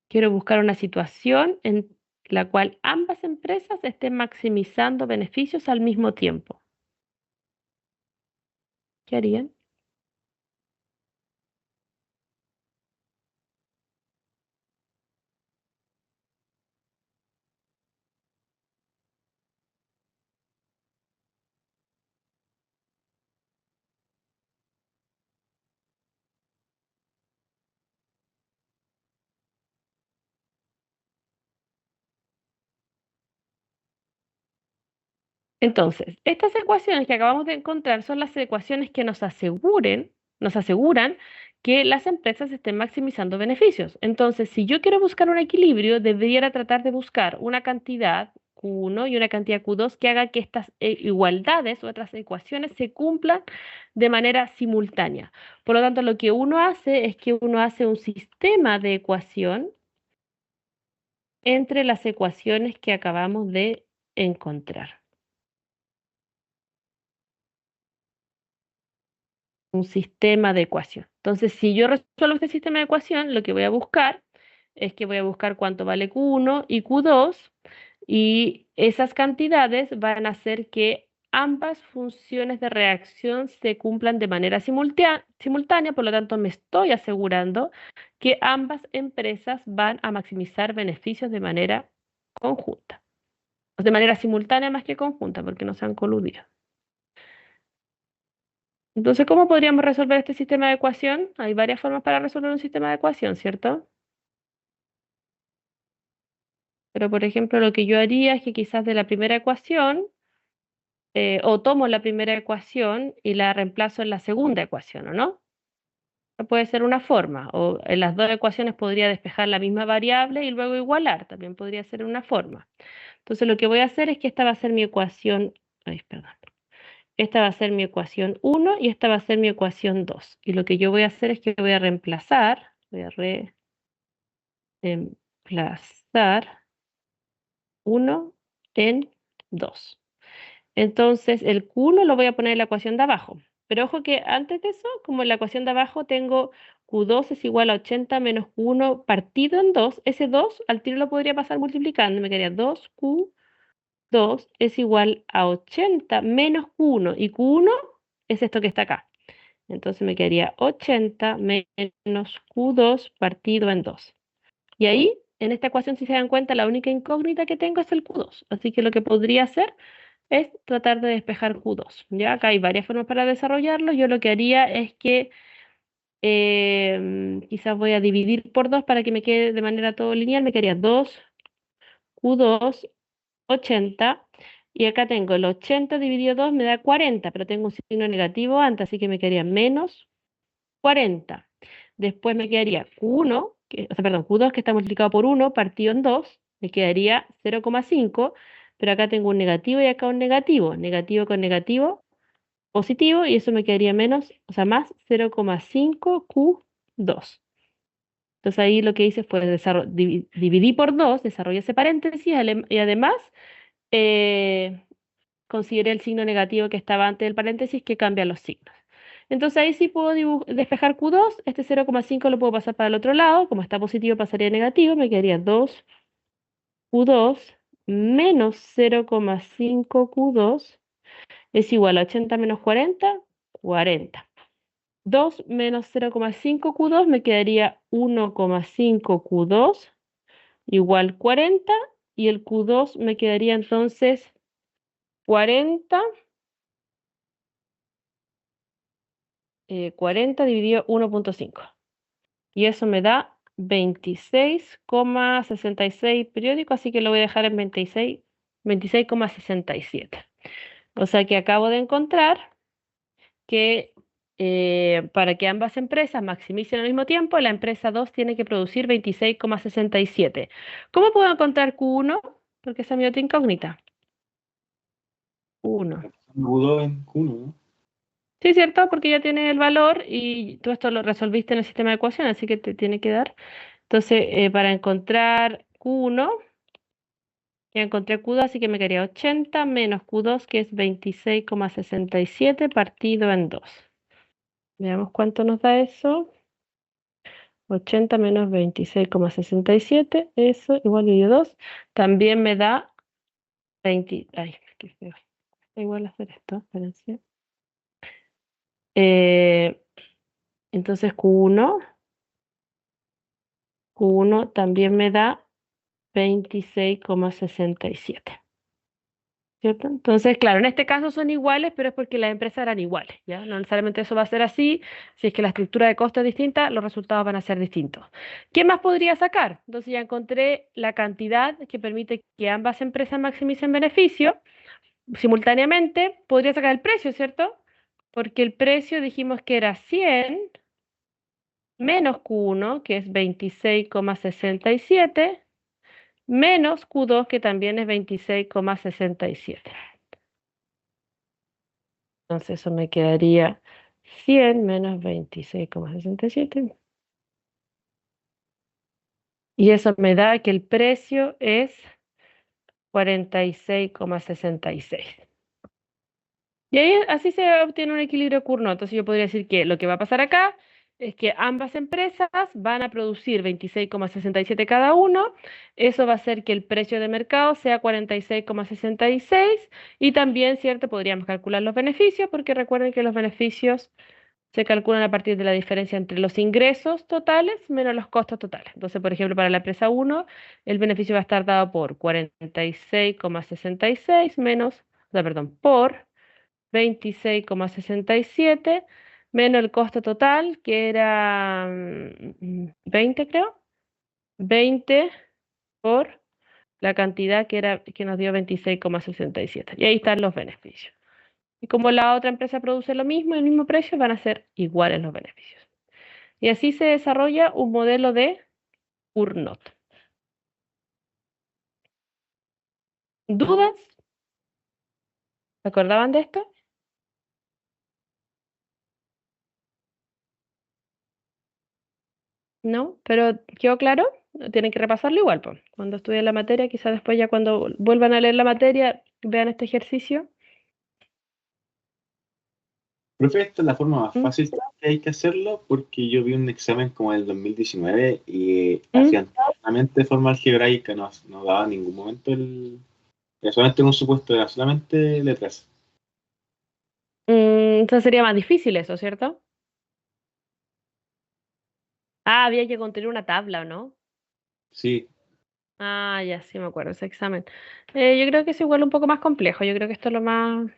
Quiero buscar una situación en la cual ambas empresas estén maximizando beneficios al mismo tiempo. ¿Qué harían? Entonces, estas ecuaciones que acabamos de encontrar son las ecuaciones que nos aseguran que las empresas estén maximizando beneficios. Entonces, si yo quiero buscar un equilibrio, debería tratar de buscar una cantidad Q1 y una cantidad Q2 que haga que estas igualdades o otras ecuaciones se cumplan de manera simultánea. Por lo tanto, lo que uno hace es que uno hace un sistema de ecuación entre las ecuaciones que acabamos de encontrar. Un sistema de ecuación. Entonces, si yo resuelvo este sistema de ecuación, lo que voy a buscar es que voy a buscar cuánto vale Q1 y Q2 y esas cantidades van a hacer que ambas funciones de reacción se cumplan de manera simultánea, por lo tanto me estoy asegurando que ambas empresas van a maximizar beneficios de manera conjunta, o de manera simultánea más que conjunta, porque no se han coludido. Entonces, ¿cómo podríamos resolver este sistema de ecuación? Hay varias formas para resolver un sistema de ecuación, ¿cierto? Pero, por ejemplo, lo que yo haría es que quizás de la primera ecuación, o tomo la primera ecuación y la reemplazo en la segunda ecuación, ¿o no? Esa puede ser una forma. O en las dos ecuaciones podría despejar la misma variable y luego igualar. También podría ser una forma. Entonces, lo que voy a hacer es que esta va a ser mi ecuación. Ay, perdón. Esta va a ser mi ecuación 1 y esta va a ser mi ecuación 2. Y lo que yo voy a hacer es que voy a reemplazar, voy a reemplazar 1 en 2. Entonces, el Q1 lo voy a poner en la ecuación de abajo. Pero ojo que antes de eso, como en la ecuación de abajo tengo Q2 es igual a 80 menos Q1 partido en 2, ese 2 al tiro lo podría pasar multiplicando. Me quedaría 2Q2 es igual a 80 menos Q1. Y Q1 es esto que está acá. Entonces me quedaría 80 menos Q2 partido en 2. Y ahí, en esta ecuación, si se dan cuenta, la única incógnita que tengo es el Q2. Así que lo que podría hacer es tratar de despejar Q2. Ya acá hay varias formas para desarrollarlo. Yo lo que haría es que quizás voy a dividir por 2 para que me quede de manera todo lineal. Me quedaría 2Q2, 80. Y acá tengo el 80 dividido 2 me da 40, pero tengo un signo negativo antes, así que me quedaría menos 40. Después me quedaría Q1, perdón, Q2 que está multiplicado por 1 partido en 2, me quedaría 0,5, pero acá tengo un negativo y acá un negativo. Negativo con negativo, positivo, y eso me quedaría menos, o sea, más 0,5 Q2. Entonces ahí lo que hice fue dividí por 2, desarrollé ese paréntesis y además eh, consideré el signo negativo que estaba antes del paréntesis que cambia los signos. Entonces ahí sí puedo despejar Q2, este 0,5 lo puedo pasar para el otro lado, como está positivo pasaría a negativo, me quedaría 2Q2 menos 0,5 Q2 es igual a 80 menos 40, 40. 2 menos 0,5 Q2 me quedaría 1,5 Q2 igual 40 y el Q2 me quedaría entonces 40 40 dividido 1,5. Y eso me da 26,66 periódico, así que lo voy a dejar en 26,67. O sea que acabo de encontrar que para que ambas empresas maximicen al mismo tiempo, la empresa 2 tiene que producir 26,67. ¿Cómo puedo encontrar Q1? Porque esa es mi otra incógnita. Q1. Q2 en Q1, ¿no? Sí, cierto, porque ya tiene el valor y tú esto lo resolviste en el sistema de ecuaciones, así que te tiene que dar. Entonces, para encontrar Q1, Ya encontré Q2, así que me quedaría 80 menos Q2, que es 26,67 partido en 2. Veamos cuánto nos da eso. 80 menos 26,67, eso igual a 2. También me da 20. Ay, qué feo. Da igual hacer esto, espérense. Entonces Q1 también me da 26,67. ¿Cierto? Entonces, claro, en este caso son iguales, pero es porque las empresas eran iguales, ¿ya? No necesariamente eso va a ser así. Si es que la estructura de costo es distinta, los resultados van a ser distintos. ¿Qué más podría sacar? Entonces ya encontré la cantidad que permite que ambas empresas maximicen beneficio. Simultáneamente, podría sacar el precio, ¿cierto? Porque el precio dijimos que era 100 menos Q1, que es 26,67, menos Q2, que también es 26,67. Entonces eso me quedaría 100 menos 26,67. Y eso me da que el precio es 46,66. Y ahí así se obtiene un equilibrio Cournot. Entonces yo podría decir que lo que va a pasar acá es que ambas empresas van a producir 26,67 cada uno. Eso va a hacer que el precio de mercado sea 46,66. Y también, ¿cierto? Podríamos calcular los beneficios, porque recuerden que los beneficios se calculan a partir de la diferencia entre los ingresos totales menos los costos totales. Entonces, por ejemplo, para la empresa 1, el beneficio va a estar dado por 46,66 menos, o sea, perdón, por 26,67 menos el costo total, que era 20, creo. 20 por la cantidad que nos dio 26,67. Y ahí están los beneficios. Y como la otra empresa produce lo mismo, el mismo precio, van a ser iguales los beneficios. Y así se desarrolla un modelo de Cournot. ¿Dudas? ¿Se acordaban de esto? ¿No? ¿Pero quedó claro? Tienen que repasarlo igual, pues. Cuando estudien la materia, quizás después ya cuando vuelvan a leer la materia, vean este ejercicio. Profe, esta es la forma más ¿Mm? fácil que hay que hacerlo porque yo vi un examen como el 2019 y ¿Mm? hacían solamente forma algebraica, no daba en ningún momento era solamente un supuesto, era solamente letras. Entonces sería más difícil eso, ¿cierto? Ah, había que construir una tabla, ¿o no? Sí, Ah, ya sí me acuerdo ese examen. Yo creo que es igual un poco más complejo. Yo creo que esto es lo más.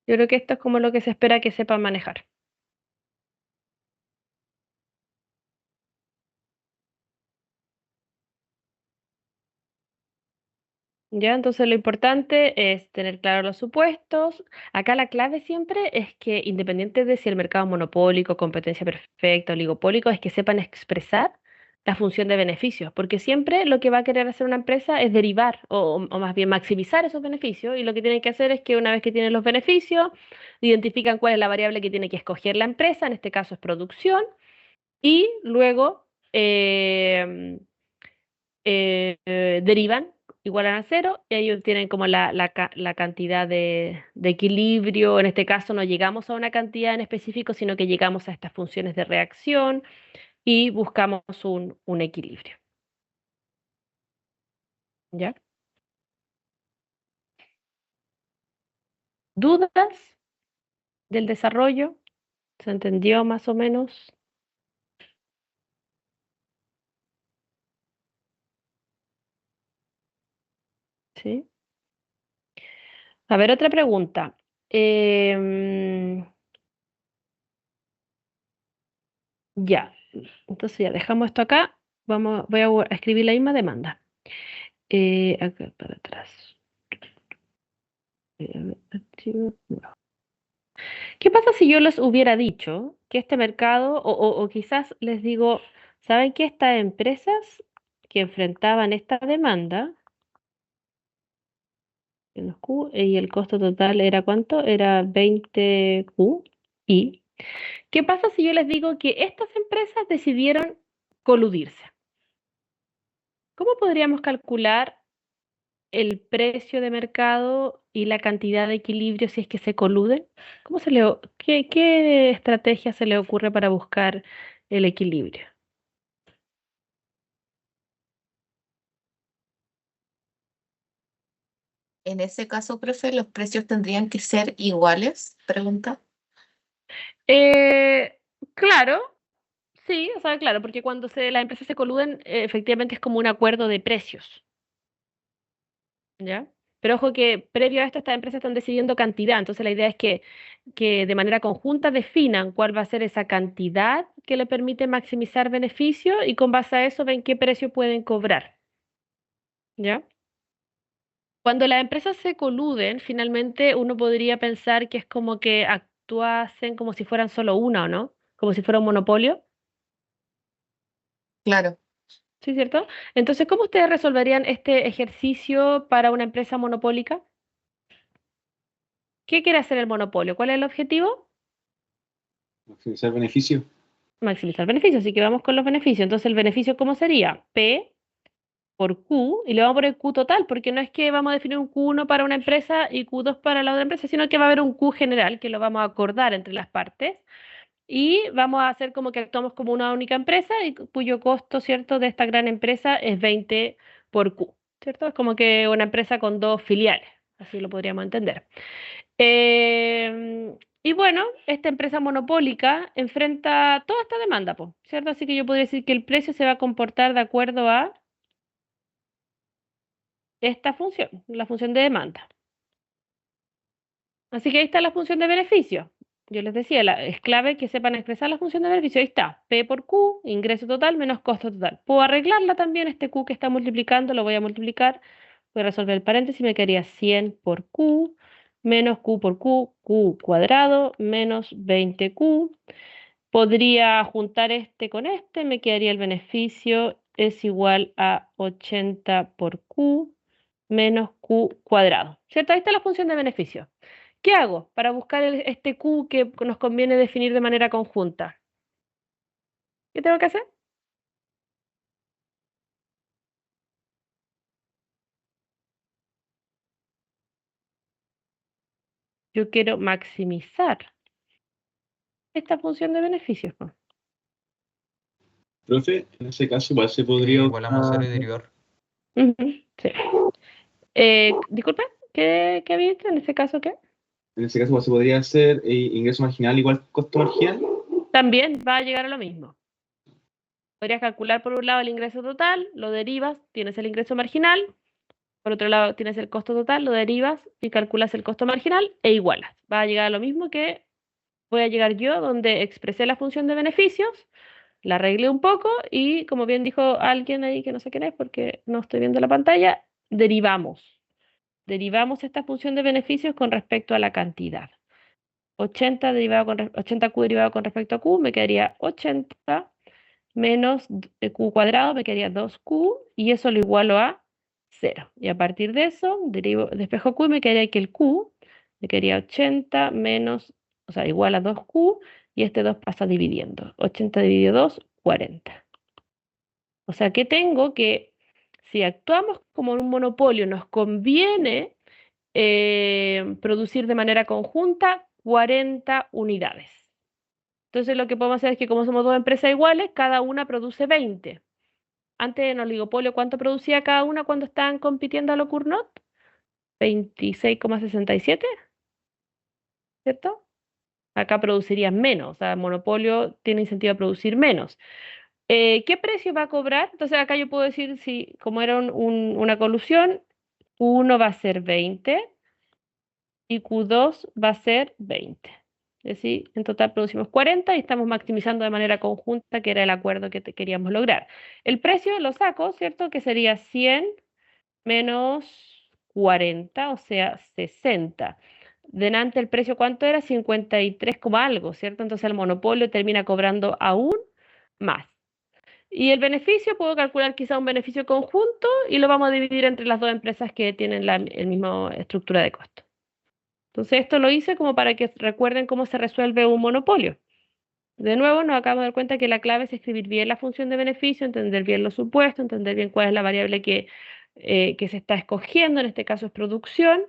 Yo creo que esto es como lo que se espera que sepan manejar. Ya, entonces lo importante es tener claros los supuestos. Acá la clave siempre es que, independiente de si el mercado es monopólico, competencia perfecta, oligopólico, es que sepan expresar la función de beneficios, porque siempre lo que va a querer hacer una empresa es derivar o más bien maximizar esos beneficios, y lo que tienen que hacer es que una vez que tienen los beneficios, identifican cuál es la variable que tiene que escoger la empresa, en este caso es producción, y luego derivan, igualan a cero, y ellos tienen como la cantidad de equilibrio. En este caso no llegamos a una cantidad en específico, sino que llegamos a estas funciones de reacción y buscamos un equilibrio. ¿Ya? ¿Dudas del desarrollo? ¿Se entendió más o menos? ¿Sí? A ver, otra pregunta. Em, ya, entonces ya dejamos esto acá. Voy a escribir la misma demanda. Acá para atrás. Archivo, no. ¿Qué pasa si yo les hubiera dicho que este mercado, o quizás les digo, ¿saben que estas empresas que enfrentaban esta demanda en los Q, y el costo total era cuánto? Era 20 Q. ¿Y qué pasa si yo les digo que estas empresas decidieron coludirse? ¿Cómo podríamos calcular el precio de mercado y la cantidad de equilibrio si es que se coluden? ¿Qué estrategia se le ocurre para buscar el equilibrio? En ese caso, profe, ¿los precios tendrían que ser iguales? Pregunta. Eh, claro, sí, o sea, claro, porque cuando las empresas se coluden, efectivamente es como un acuerdo de precios, ¿ya? Pero ojo que previo a esto estas empresas están decidiendo cantidad, entonces la idea es que de manera conjunta definan cuál va a ser esa cantidad que le permite maximizar beneficio y con base a eso ven qué precio pueden cobrar, ¿ya? Cuando las empresas se coluden, finalmente uno podría pensar que es como que actuasen como si fueran solo una, ¿o no? Como si fuera un monopolio. Claro. ¿Sí, cierto? Entonces, ¿cómo ustedes resolverían este ejercicio para una empresa monopólica? ¿Qué quiere hacer el monopolio? ¿Cuál es el objetivo? Maximizar beneficio. Maximizar beneficios. Así que vamos con los beneficios. Entonces, ¿el beneficio cómo sería? P por Q, y le vamos a poner Q total, porque no es que vamos a definir un Q1 para una empresa y Q2 para la otra empresa, sino que va a haber un Q general que lo vamos a acordar entre las partes. Y vamos a hacer como que actuamos como una única empresa y cuyo costo, ¿cierto?, de esta gran empresa es 20 por Q, ¿cierto? Es como que una empresa con dos filiales, así lo podríamos entender. Y bueno, esta empresa monopólica enfrenta toda esta demanda, po, ¿cierto? Así que yo podría decir que el precio se va a comportar de acuerdo a esta función, la función de demanda. Así que ahí está la función de beneficio. Yo les decía, es clave que sepan expresar la función de beneficio. Ahí está, P por Q, ingreso total menos costo total. Puedo arreglarla también, este Q que está multiplicando, lo voy a multiplicar. Voy a resolver el paréntesis, me quedaría 100 por Q, menos Q por Q, Q cuadrado, menos 20Q. Podría juntar este con este, me quedaría el beneficio es igual a 80 por Q menos Q cuadrado. ¿Cierto? Ahí está la función de beneficio. ¿Qué hago para buscar este Q que nos conviene definir de manera conjunta? ¿Qué tengo que hacer? Yo quiero maximizar esta función de beneficios, po. Profe, en ese caso igual se Que podría igualamos a 0 y usar, derivar. Ujú, sí. Disculpe, ¿qué había dicho en ese caso qué? en ese caso igual se podría hacer ingreso marginal igual costo marginal. También va a llegar a lo mismo. Podrías calcular por un lado el ingreso total, lo derivas, tienes el ingreso marginal, por otro lado tienes el costo total, lo derivas y calculas el costo marginal e igualas. Va a llegar a lo mismo que voy a llegar yo, donde expresé la función de beneficios, la arreglé un poco y, como bien dijo alguien ahí que no sé quién es porque no estoy viendo la pantalla, derivamos. Derivamos esta función de beneficios con respecto a la cantidad. 80Q derivado con respecto a Q me quedaría 80 menos Q cuadrado me quedaría 2Q y eso lo igualo a 0. Y a partir de eso, despejo Q y me quedaría que el Q me quedaría 80 menos, o sea, igual a 2Q y este 2 pasa dividiendo. 80 dividido 2, 40. O sea que tengo que, si actuamos como un monopolio, nos conviene producir de manera conjunta 40 unidades. Entonces lo que podemos hacer es que como somos dos empresas iguales, cada una produce 20. Antes en oligopolio, ¿cuánto producía cada una cuando estaban compitiendo a lo Cournot? 26,67, ¿cierto? Acá producirían menos, o sea, el monopolio tiene incentivo a producir menos. ¿Qué precio va a cobrar? Entonces acá yo puedo decir, si como era una colusión, Q1 va a ser 20 y Q2 va a ser 20. Es decir, en total producimos 40 y estamos maximizando de manera conjunta, que era el acuerdo que queríamos lograr. El precio lo saco, ¿cierto? Que sería 100 menos 40, o sea, 60. Delante el precio, ¿cuánto era? 53, algo, ¿cierto? Entonces el monopolio termina cobrando aún más. Y el beneficio, puedo calcular quizá un beneficio conjunto y lo vamos a dividir entre las dos empresas que tienen la misma estructura de costo. Entonces esto lo hice como para que recuerden cómo se resuelve un monopolio. De nuevo, nos acabamos de dar cuenta que la clave es escribir bien la función de beneficio, entender bien los supuestos, entender bien cuál es la variable que se está escogiendo, en este caso es producción.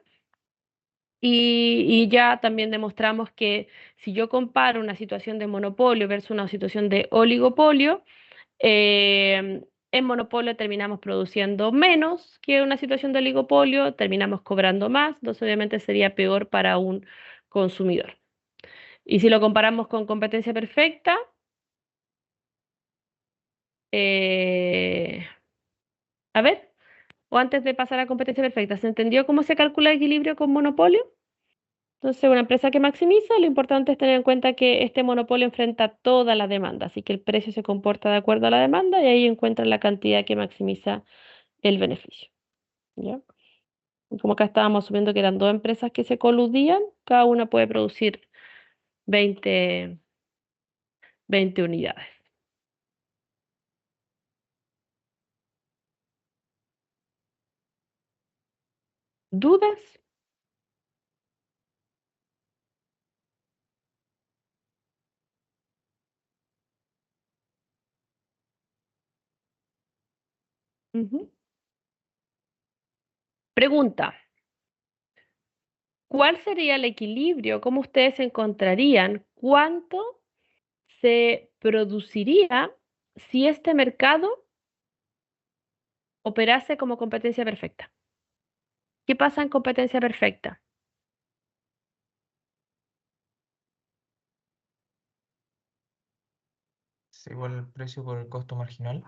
Y ya también demostramos que si yo comparo una situación de monopolio versus una situación de oligopolio, en monopolio terminamos produciendo menos que una situación de oligopolio, terminamos cobrando más, entonces obviamente sería peor para un consumidor. Y si lo comparamos con competencia perfecta, a ver, o antes de pasar a competencia perfecta, ¿se entendió cómo se calcula el equilibrio con monopolio? Entonces, una empresa que maximiza, lo importante es tener en cuenta que este monopolio enfrenta toda la demanda, así que el precio se comporta de acuerdo a la demanda y ahí encuentran la cantidad que maximiza el beneficio. ¿Ya? Y como acá estábamos asumiendo que eran dos empresas que se coludían, cada una puede producir 20 unidades. ¿Dudas? Ujú. Pregunta, ¿cuál sería el equilibrio? ¿Cómo ustedes encontrarían cuánto se produciría si este mercado operase como competencia perfecta? ¿Qué pasa en competencia perfecta? ¿Es igual el precio por el costo marginal?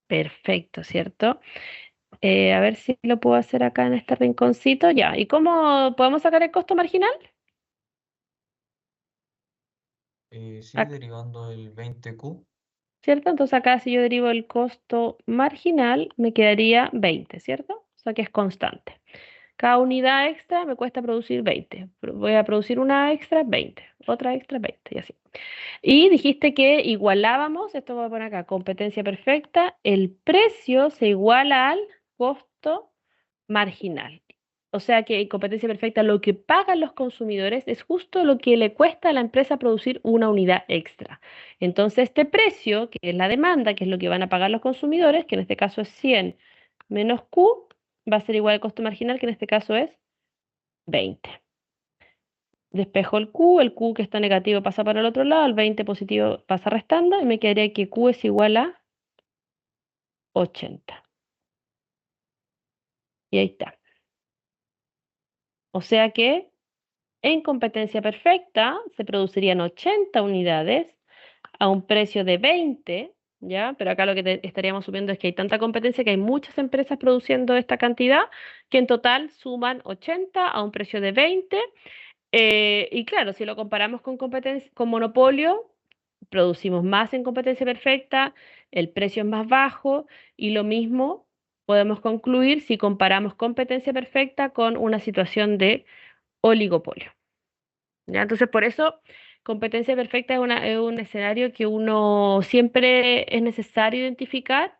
Perfecto, ¿cierto? A ver si lo puedo hacer acá en este rinconcito. Ya. ¿Y cómo podemos sacar el costo marginal? Sí, Ac- derivando el 20Q. ¿Cierto? Entonces acá si yo derivo el costo marginal, me quedaría 20, ¿cierto? O sea que es constante. Cada unidad extra me cuesta producir 20. Voy a producir una extra, 20. Otra extra, 20, y así. Y dijiste que igualábamos, esto voy a poner acá, competencia perfecta, el precio se iguala al costo marginal. O sea que en competencia perfecta lo que pagan los consumidores es justo lo que le cuesta a la empresa producir una unidad extra. Entonces este precio, que es la demanda, que es lo que van a pagar los consumidores, que en este caso es 100 menos Q, va a ser igual al costo marginal, que en este caso es 20. Despejo el Q que está negativo pasa para el otro lado, el 20 positivo pasa restando y me quedaría que Q es igual a 80. Y ahí está. O sea que en competencia perfecta se producirían 80 unidades a un precio de 20, ¿ya? Pero acá lo que estaríamos subiendo es que hay tanta competencia que hay muchas empresas produciendo esta cantidad que en total suman 80 a un precio de 20. Y claro, si lo comparamos con competencia, con monopolio, producimos más en competencia perfecta, el precio es más bajo y lo mismo podemos concluir si comparamos competencia perfecta con una situación de oligopolio. ¿Ya? Entonces, por eso, competencia perfecta es un escenario que uno siempre es necesario identificar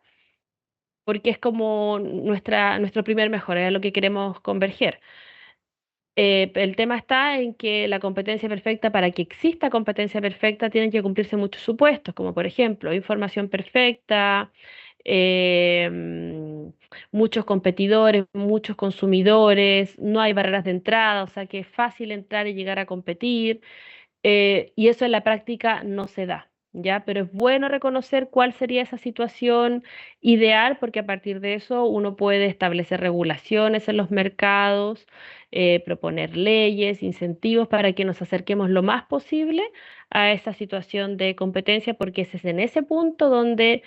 porque es como nuestro primer mejora, es a lo que queremos converger. El tema está en que la competencia perfecta, para que exista competencia perfecta, tienen que cumplirse muchos supuestos, como por ejemplo, información perfecta, eh, mm, muchos competidores, muchos consumidores, no hay barreras de entrada, o sea que es fácil entrar y llegar a competir. Y eso en la práctica no se da, ¿ya? Pero es bueno reconocer cuál sería esa situación ideal porque a partir de eso uno puede establecer regulaciones en los mercados, proponer leyes, incentivos para que nos acerquemos lo más posible a esa situación de competencia porque ese es en ese punto donde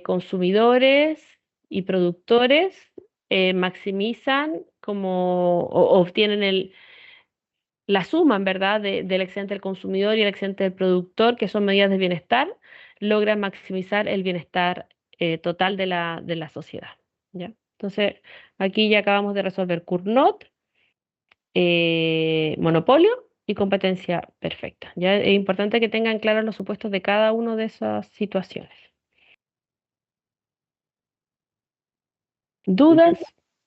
consumidores y productores maximizan como o obtienen la suma, en verdad, del excedente del consumidor y el excedente del productor, que son medidas de bienestar, logran maximizar el bienestar total de la sociedad. ¿Ya? Entonces, aquí ya acabamos de resolver Cournot, monopolio y competencia perfecta. Ya es importante que tengan claros los supuestos de cada una de esas situaciones. ¿Dudas?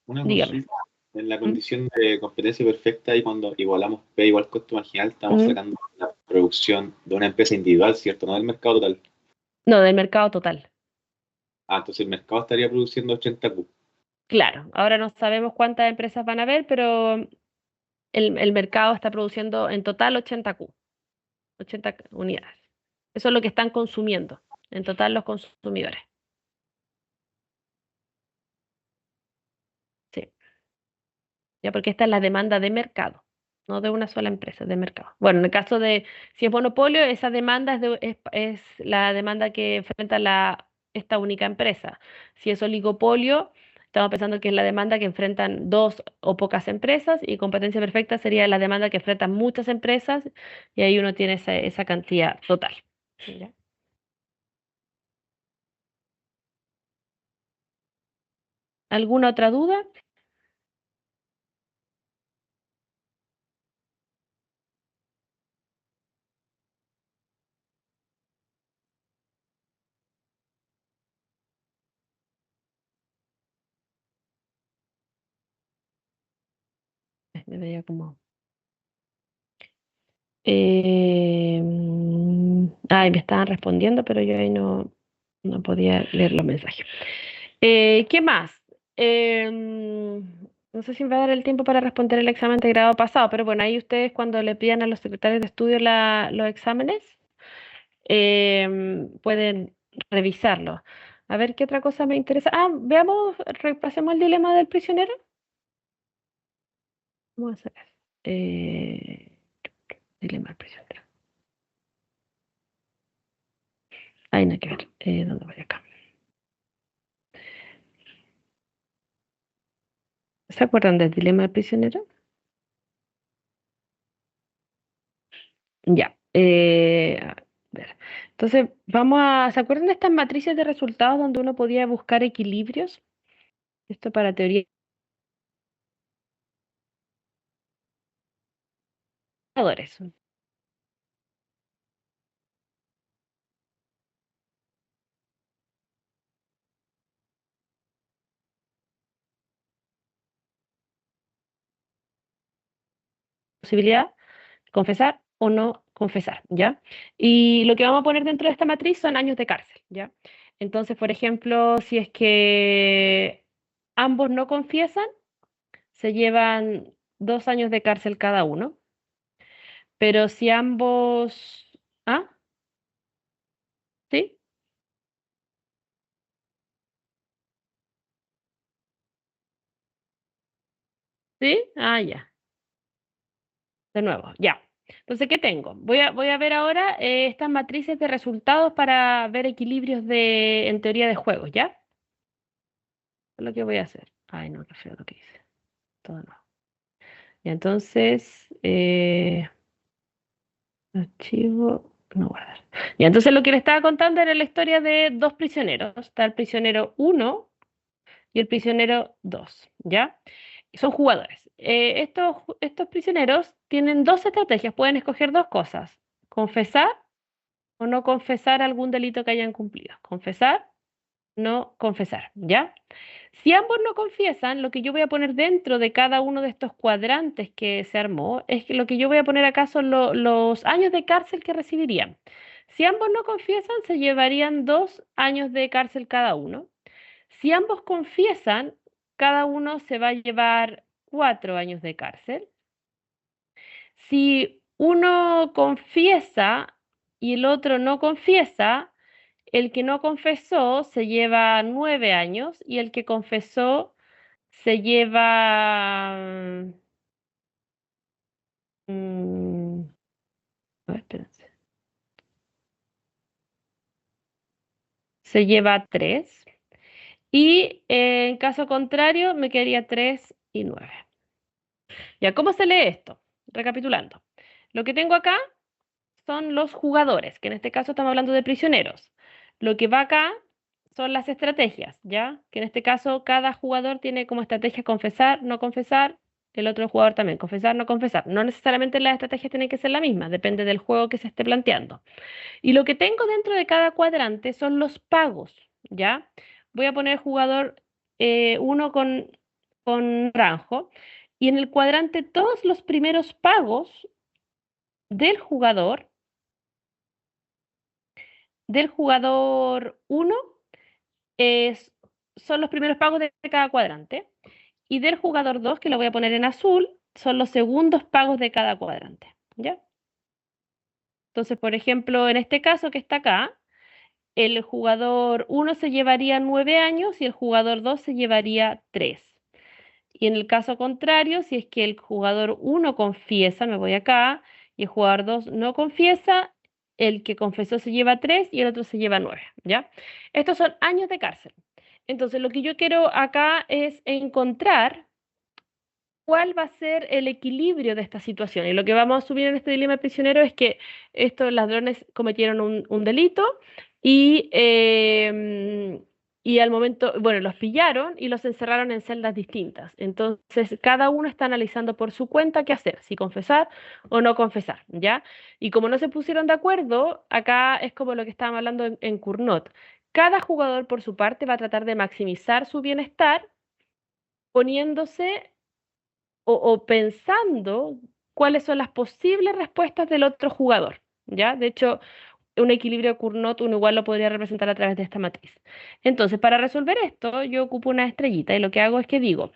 Una Dígame. consulta. En la ¿Mm? condición de competencia perfecta y cuando igualamos P igual costo marginal, estamos ¿Mm? sacando la producción de una empresa individual, ¿cierto? No del mercado total. No, del mercado total. Ah, entonces el mercado estaría produciendo 80 Q. Claro, ahora no sabemos cuántas empresas van a haber, pero el mercado está produciendo en total 80 Q, 80 unidades. Eso es lo que están consumiendo, en total los consumidores. Sí, ya porque esta es la demanda de mercado, no de una sola empresa, de mercado. Bueno, en el caso de, si es monopolio, esa demanda es la demanda que enfrenta esta única empresa. Si es oligopolio, estamos pensando que es la demanda que enfrentan dos o pocas empresas, y competencia perfecta sería la demanda que enfrentan muchas empresas, y ahí uno tiene esa cantidad total. ¿Ya? ¿Alguna otra duda? Me veía como... ay, me estaban respondiendo, pero yo ahí no podía leer los mensajes. ¿Qué más? No sé si me va a dar el tiempo para responder el examen de grado pasado, pero bueno, ahí ustedes cuando le pidan a los secretarios de estudio los exámenes, pueden revisarlo. A ver qué otra cosa me interesa. Ah, veamos, repasemos el dilema del prisionero. Vamos a hacer eso. Dilema del prisionero. Ahí no hay que ver. ¿Dónde voy acá? ¿Se acuerdan del dilema del prisionero? Ya. A ver. Entonces, ¿se acuerdan de estas matrices de resultados donde uno podía buscar equilibrios? Esto para teoría de indicadores. Posibilidad, confesar o no confesar, ¿ya? Y lo que vamos a poner dentro de esta matriz son años de cárcel, ¿ya? Entonces, por ejemplo, si es que ambos no confiesan, se llevan 2 años de cárcel cada uno. Pero si ambos... ¿Ah? ¿Sí? ¿Sí? Ah, ya. De nuevo, ya. Entonces, ¿qué tengo? Voy a ver ahora estas matrices de resultados para ver equilibrios en teoría de juegos, ¿ya? Es lo que voy a hacer. Ay, no, qué feo lo que hice. Todo no. Y entonces, archivo, no guardar. Y entonces lo que le estaba contando era la historia de dos prisioneros. Está el prisionero 1 y el prisionero 2, ¿ya? Son jugadores. Estos prisioneros tienen dos estrategias, pueden escoger dos cosas: confesar o no confesar algún delito que hayan cumplido. Confesar, no confesar, ¿ya? Si ambos no confiesan, lo que yo voy a poner dentro de cada uno de estos cuadrantes que se armó, es que lo que yo voy a poner acá son los años de cárcel que recibirían. Si ambos no confiesan, se llevarían 2 años de cárcel cada uno. Si ambos confiesan, cada uno se va a llevar 4 años de cárcel. Si uno confiesa y el otro no confiesa, el que no confesó se lleva 9 años y el que confesó se lleva... mm, a ver, espérense. Se lleva 3. Y en caso contrario, me quedaría 3 y 9. Ya, ¿cómo se lee esto? Recapitulando. Lo que tengo acá son los jugadores, que en este caso estamos hablando de prisioneros. Lo que va acá son las estrategias, ¿ya? Que en este caso cada jugador tiene como estrategia confesar, no confesar, el otro jugador también, confesar, no confesar. No necesariamente las estrategias tienen que ser la misma, depende del juego que se esté planteando. Y lo que tengo dentro de cada cuadrante son los pagos, ¿ya? Voy a poner jugador 1 con Naranjo, y en el cuadrante todos los primeros pagos del jugador del jugador 1 son los primeros pagos de cada cuadrante. Y del jugador 2, que lo voy a poner en azul, son los segundos pagos de cada cuadrante. ¿Ya? Entonces, por ejemplo, en este caso que está acá, el jugador 1 se llevaría 9 años y el jugador 2 se llevaría 3. Y en el caso contrario, si es que el jugador 1 confiesa, me voy acá, y el jugador 2 no confiesa, el que confesó se lleva 3 y el otro se lleva 9, ¿ya? Estos son años de cárcel. Entonces, lo que yo quiero acá es encontrar cuál va a ser el equilibrio de esta situación. Y lo que vamos a asumir en este dilema prisionero es que estos ladrones cometieron un delito y, y al momento, bueno, los pillaron y los encerraron en celdas distintas. Entonces, cada uno está analizando por su cuenta qué hacer, si confesar o no confesar, ¿ya? Y como no se pusieron de acuerdo, acá es como lo que estábamos hablando en Cournot. Cada jugador por su parte va a tratar de maximizar su bienestar poniéndose o pensando cuáles son las posibles respuestas del otro jugador, ¿ya? De hecho, un equilibrio de Cournot uno igual lo podría representar a través de esta matriz. Entonces, para resolver esto, yo ocupo una estrellita y lo que hago es que digo,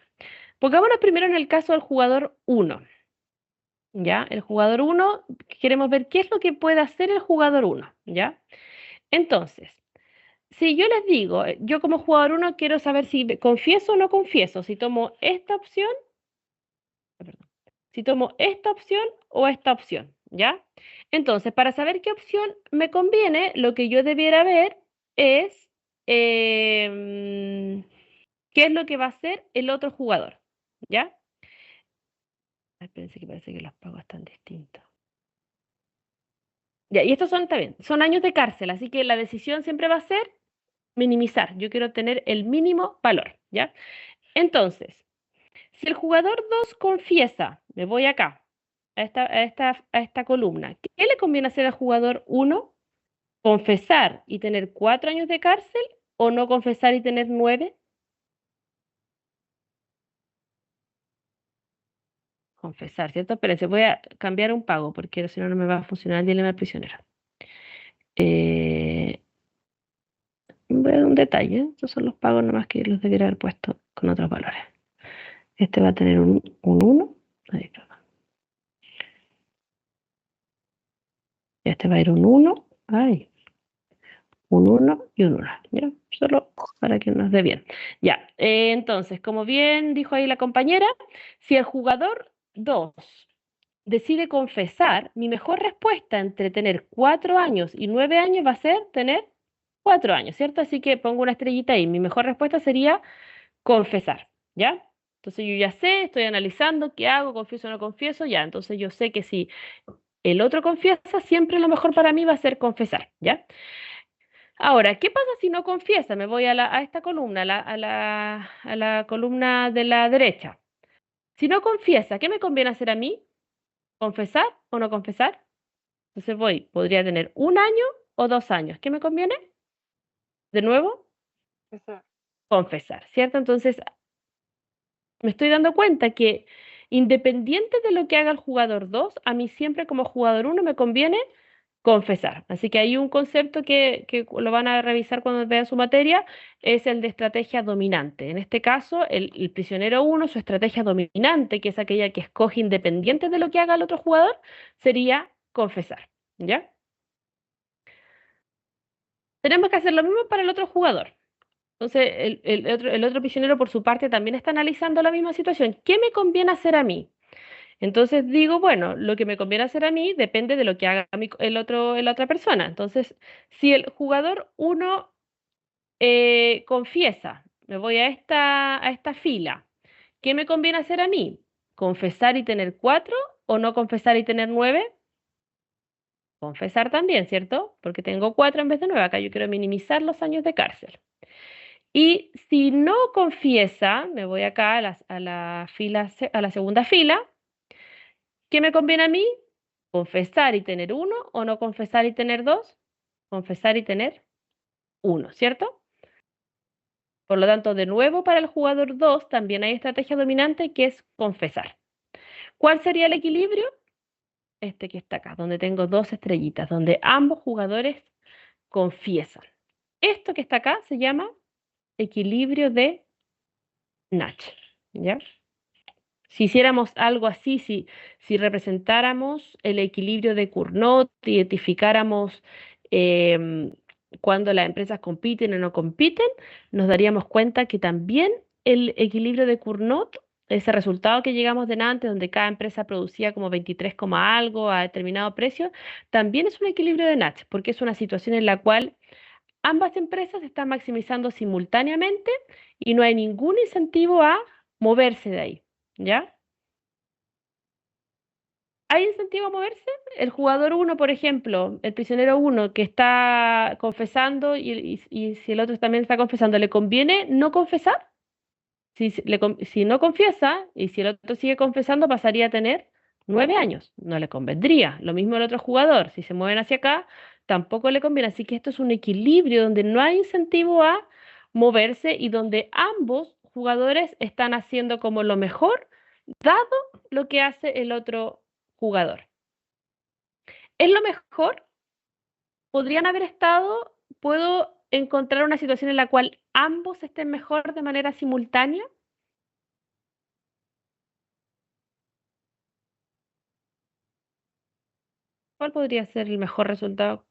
pongámonos primero en el caso del jugador 1, ¿ya? El jugador 1, queremos ver qué es lo que puede hacer el jugador 1, ¿ya? Entonces, si yo les digo, yo como jugador 1 quiero saber si confieso o no confieso, si tomo esta opción, si tomo esta opción o esta opción, ¿ya? Entonces, para saber qué opción me conviene, lo que yo debiera ver es qué es lo que va a hacer el otro jugador, ¿ya? Espérense que parece que los pagos están distintos. Ya, y estos son, está bien, son años de cárcel, así que la decisión siempre va a ser minimizar. Yo quiero tener el mínimo valor, ¿ya? Entonces, si el jugador 2 confiesa, me voy acá, a esta columna, ¿qué le conviene hacer al jugador 1? ¿Confesar y tener 4 años de cárcel o no confesar y tener 9? Confesar, ¿cierto? Espérense, voy a cambiar un pago porque si no, no me va a funcionar el dilema del prisionero. Voy a dar un detalle, estos son los pagos nomás que los debería haber puesto con otros valores. Este va a tener un 1. Ahí, perdón. Este va a ir un 1. Ay, un 1 y un 1. ¿Ya? Solo para que nos dé bien. Ya, entonces, como bien dijo ahí la compañera, si el jugador 2 decide confesar, mi mejor respuesta entre tener 4 años y 9 años va a ser tener 4 años, ¿cierto? Así que pongo una estrellita ahí. Mi mejor respuesta sería confesar, ¿ya? Entonces yo ya sé, estoy analizando qué hago, confieso o no confieso, ya. Entonces yo sé que si el otro confiesa, siempre lo mejor para mí va a ser confesar, ¿ya? Ahora, ¿qué pasa si no confiesa? Me voy a esta columna, a la columna de la derecha. Si no confiesa, ¿qué me conviene hacer a mí? ¿Confesar o no confesar? Entonces podría tener 1 año o 2 años. ¿Qué me conviene? De nuevo, confesar, ¿cierto? Entonces, me estoy dando cuenta que independiente de lo que haga el jugador 2, a mí siempre como jugador 1 me conviene confesar. Así que hay un concepto que lo van a revisar cuando vean su materia, es el de estrategia dominante. En este caso, el prisionero 1, su estrategia dominante, que es aquella que escoge independiente de lo que haga el otro jugador, sería confesar, ¿ya? Tenemos que hacer lo mismo para el otro jugador. Entonces, el otro prisionero, por su parte, también está analizando la misma situación. ¿Qué me conviene hacer a mí? Entonces digo, bueno, lo que me conviene hacer a mí depende de lo que haga la otra persona. Entonces, si el jugador 1 confiesa, me voy a esta fila, ¿qué me conviene hacer a mí? ¿Confesar y tener 4 o no confesar y tener 9? Confesar también, ¿cierto? Porque tengo 4 en vez de 9. Acá yo quiero minimizar los años de cárcel. Y si no confiesa, me voy acá a la segunda fila. ¿Qué me conviene a mí? ¿Confesar y tener 1 o no confesar y tener 2? Confesar y tener 1, ¿cierto? Por lo tanto, de nuevo, para el jugador 2 también hay estrategia dominante que es confesar. ¿Cuál sería el equilibrio? Este que está acá, donde tengo 2 estrellitas, donde ambos jugadores confiesan. Esto que está acá se llama equilibrio de Nash, ¿ya? Si hiciéramos algo así, si representáramos el equilibrio de Cournot, identificáramos cuando las empresas compiten o no compiten, nos daríamos cuenta que también el equilibrio de Cournot, ese resultado que llegamos delante, donde cada empresa producía como 23, algo a determinado precio, también es un equilibrio de Nash, porque es una situación en la cual ambas empresas están maximizando simultáneamente y no hay ningún incentivo a moverse de ahí, ¿ya? ¿Hay incentivo a moverse? El jugador uno, por ejemplo, el prisionero uno que está confesando y si el otro también está confesando, ¿le conviene no confesar? Si no confiesa y si el otro sigue confesando, pasaría a tener 9 años. No le convendría. Lo mismo el otro jugador. Si se mueven hacia acá, tampoco le conviene. Así que esto es un equilibrio donde no hay incentivo a moverse y donde ambos jugadores están haciendo como lo mejor, dado lo que hace el otro jugador. ¿Es lo mejor? ¿Podrían haber estado? ¿Puedo encontrar una situación en la cual ambos estén mejor de manera simultánea? ¿Cuál podría ser el mejor resultado?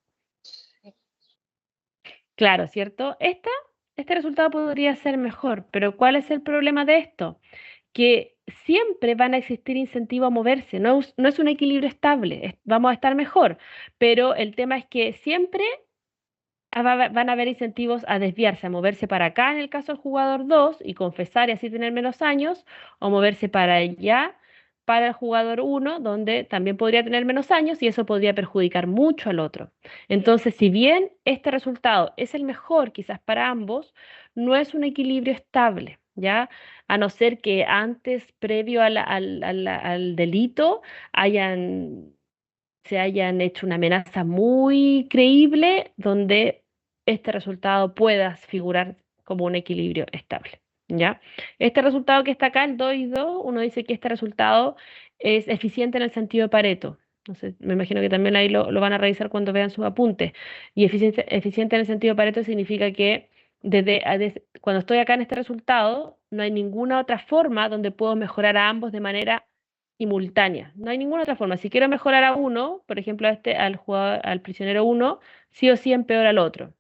Claro, ¿cierto? Este resultado podría ser mejor, pero ¿cuál es el problema de esto? Que siempre van a existir incentivos a moverse, no es un equilibrio estable, vamos a estar mejor, pero el tema es que siempre van a haber incentivos a desviarse, a moverse para acá en el caso del jugador 2 y confesar y así tener menos años, o moverse para allá para el jugador 1, donde también podría tener menos años y eso podría perjudicar mucho al otro. Entonces, si bien este resultado es el mejor quizás para ambos, no es un equilibrio estable, ¿ya? A no ser que antes, previo al delito, se hayan hecho una amenaza muy creíble donde este resultado pueda figurar como un equilibrio estable, ¿ya? Este resultado que está acá, el 2 y 2, uno dice que este resultado es eficiente en el sentido de Pareto. Entonces, me imagino que también ahí lo van a revisar cuando vean sus apuntes. Y eficiente en el sentido de Pareto significa que cuando estoy acá en este resultado, no hay ninguna otra forma donde puedo mejorar a ambos de manera simultánea. No hay ninguna otra forma. Si quiero mejorar a uno, por ejemplo, al prisionero uno, sí o sí empeora al otro.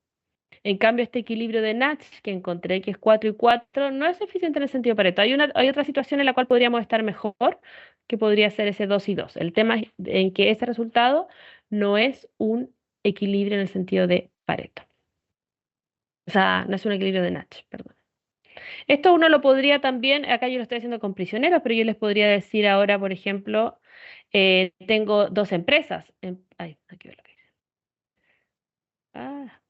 En cambio, este equilibrio de Nash que encontré que es 4 y 4 no es eficiente en el sentido de Pareto. Hay otra situación en la cual podríamos estar mejor, que podría ser ese 2 y 2. El tema es en que ese resultado no es un equilibrio en el sentido de Pareto. O sea, no es un equilibrio de Nash, perdón. Esto uno lo podría también, acá yo lo estoy haciendo con prisioneros, pero yo les podría decir ahora, por ejemplo, tengo dos empresas. Ay, aquí veo lo que dice. Ah,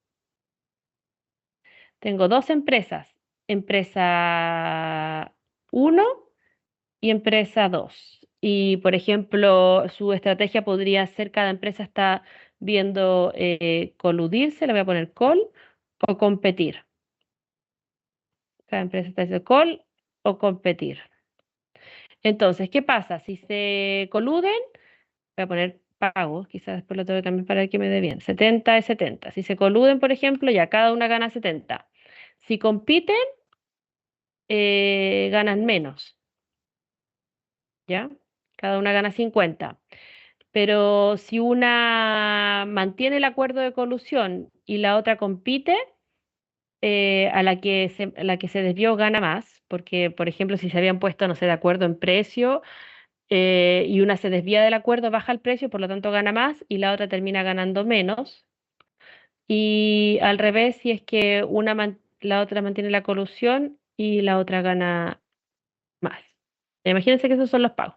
tengo dos empresas, empresa uno y empresa 2. Y, por ejemplo, su estrategia podría ser, cada empresa está viendo coludirse, le voy a poner col, o competir. Cada empresa está haciendo col o competir. Entonces, ¿qué pasa? Si se coluden, voy a poner pagos, quizás después lo tengo que cambiar para que me dé bien. 70 es 70. Si se coluden, por ejemplo, ya cada una gana 70. Si compiten, ganan menos, ¿ya? Cada una gana 50. Pero si una mantiene el acuerdo de colusión y la otra compite, a la que se desvió gana más, porque, por ejemplo, si se habían puesto, no sé, de acuerdo en precio, y una se desvía del acuerdo, baja el precio, por lo tanto gana más, y la otra termina ganando menos. Y al revés, si es que la otra mantiene la colusión y la otra gana más. Imagínense que esos son los pagos.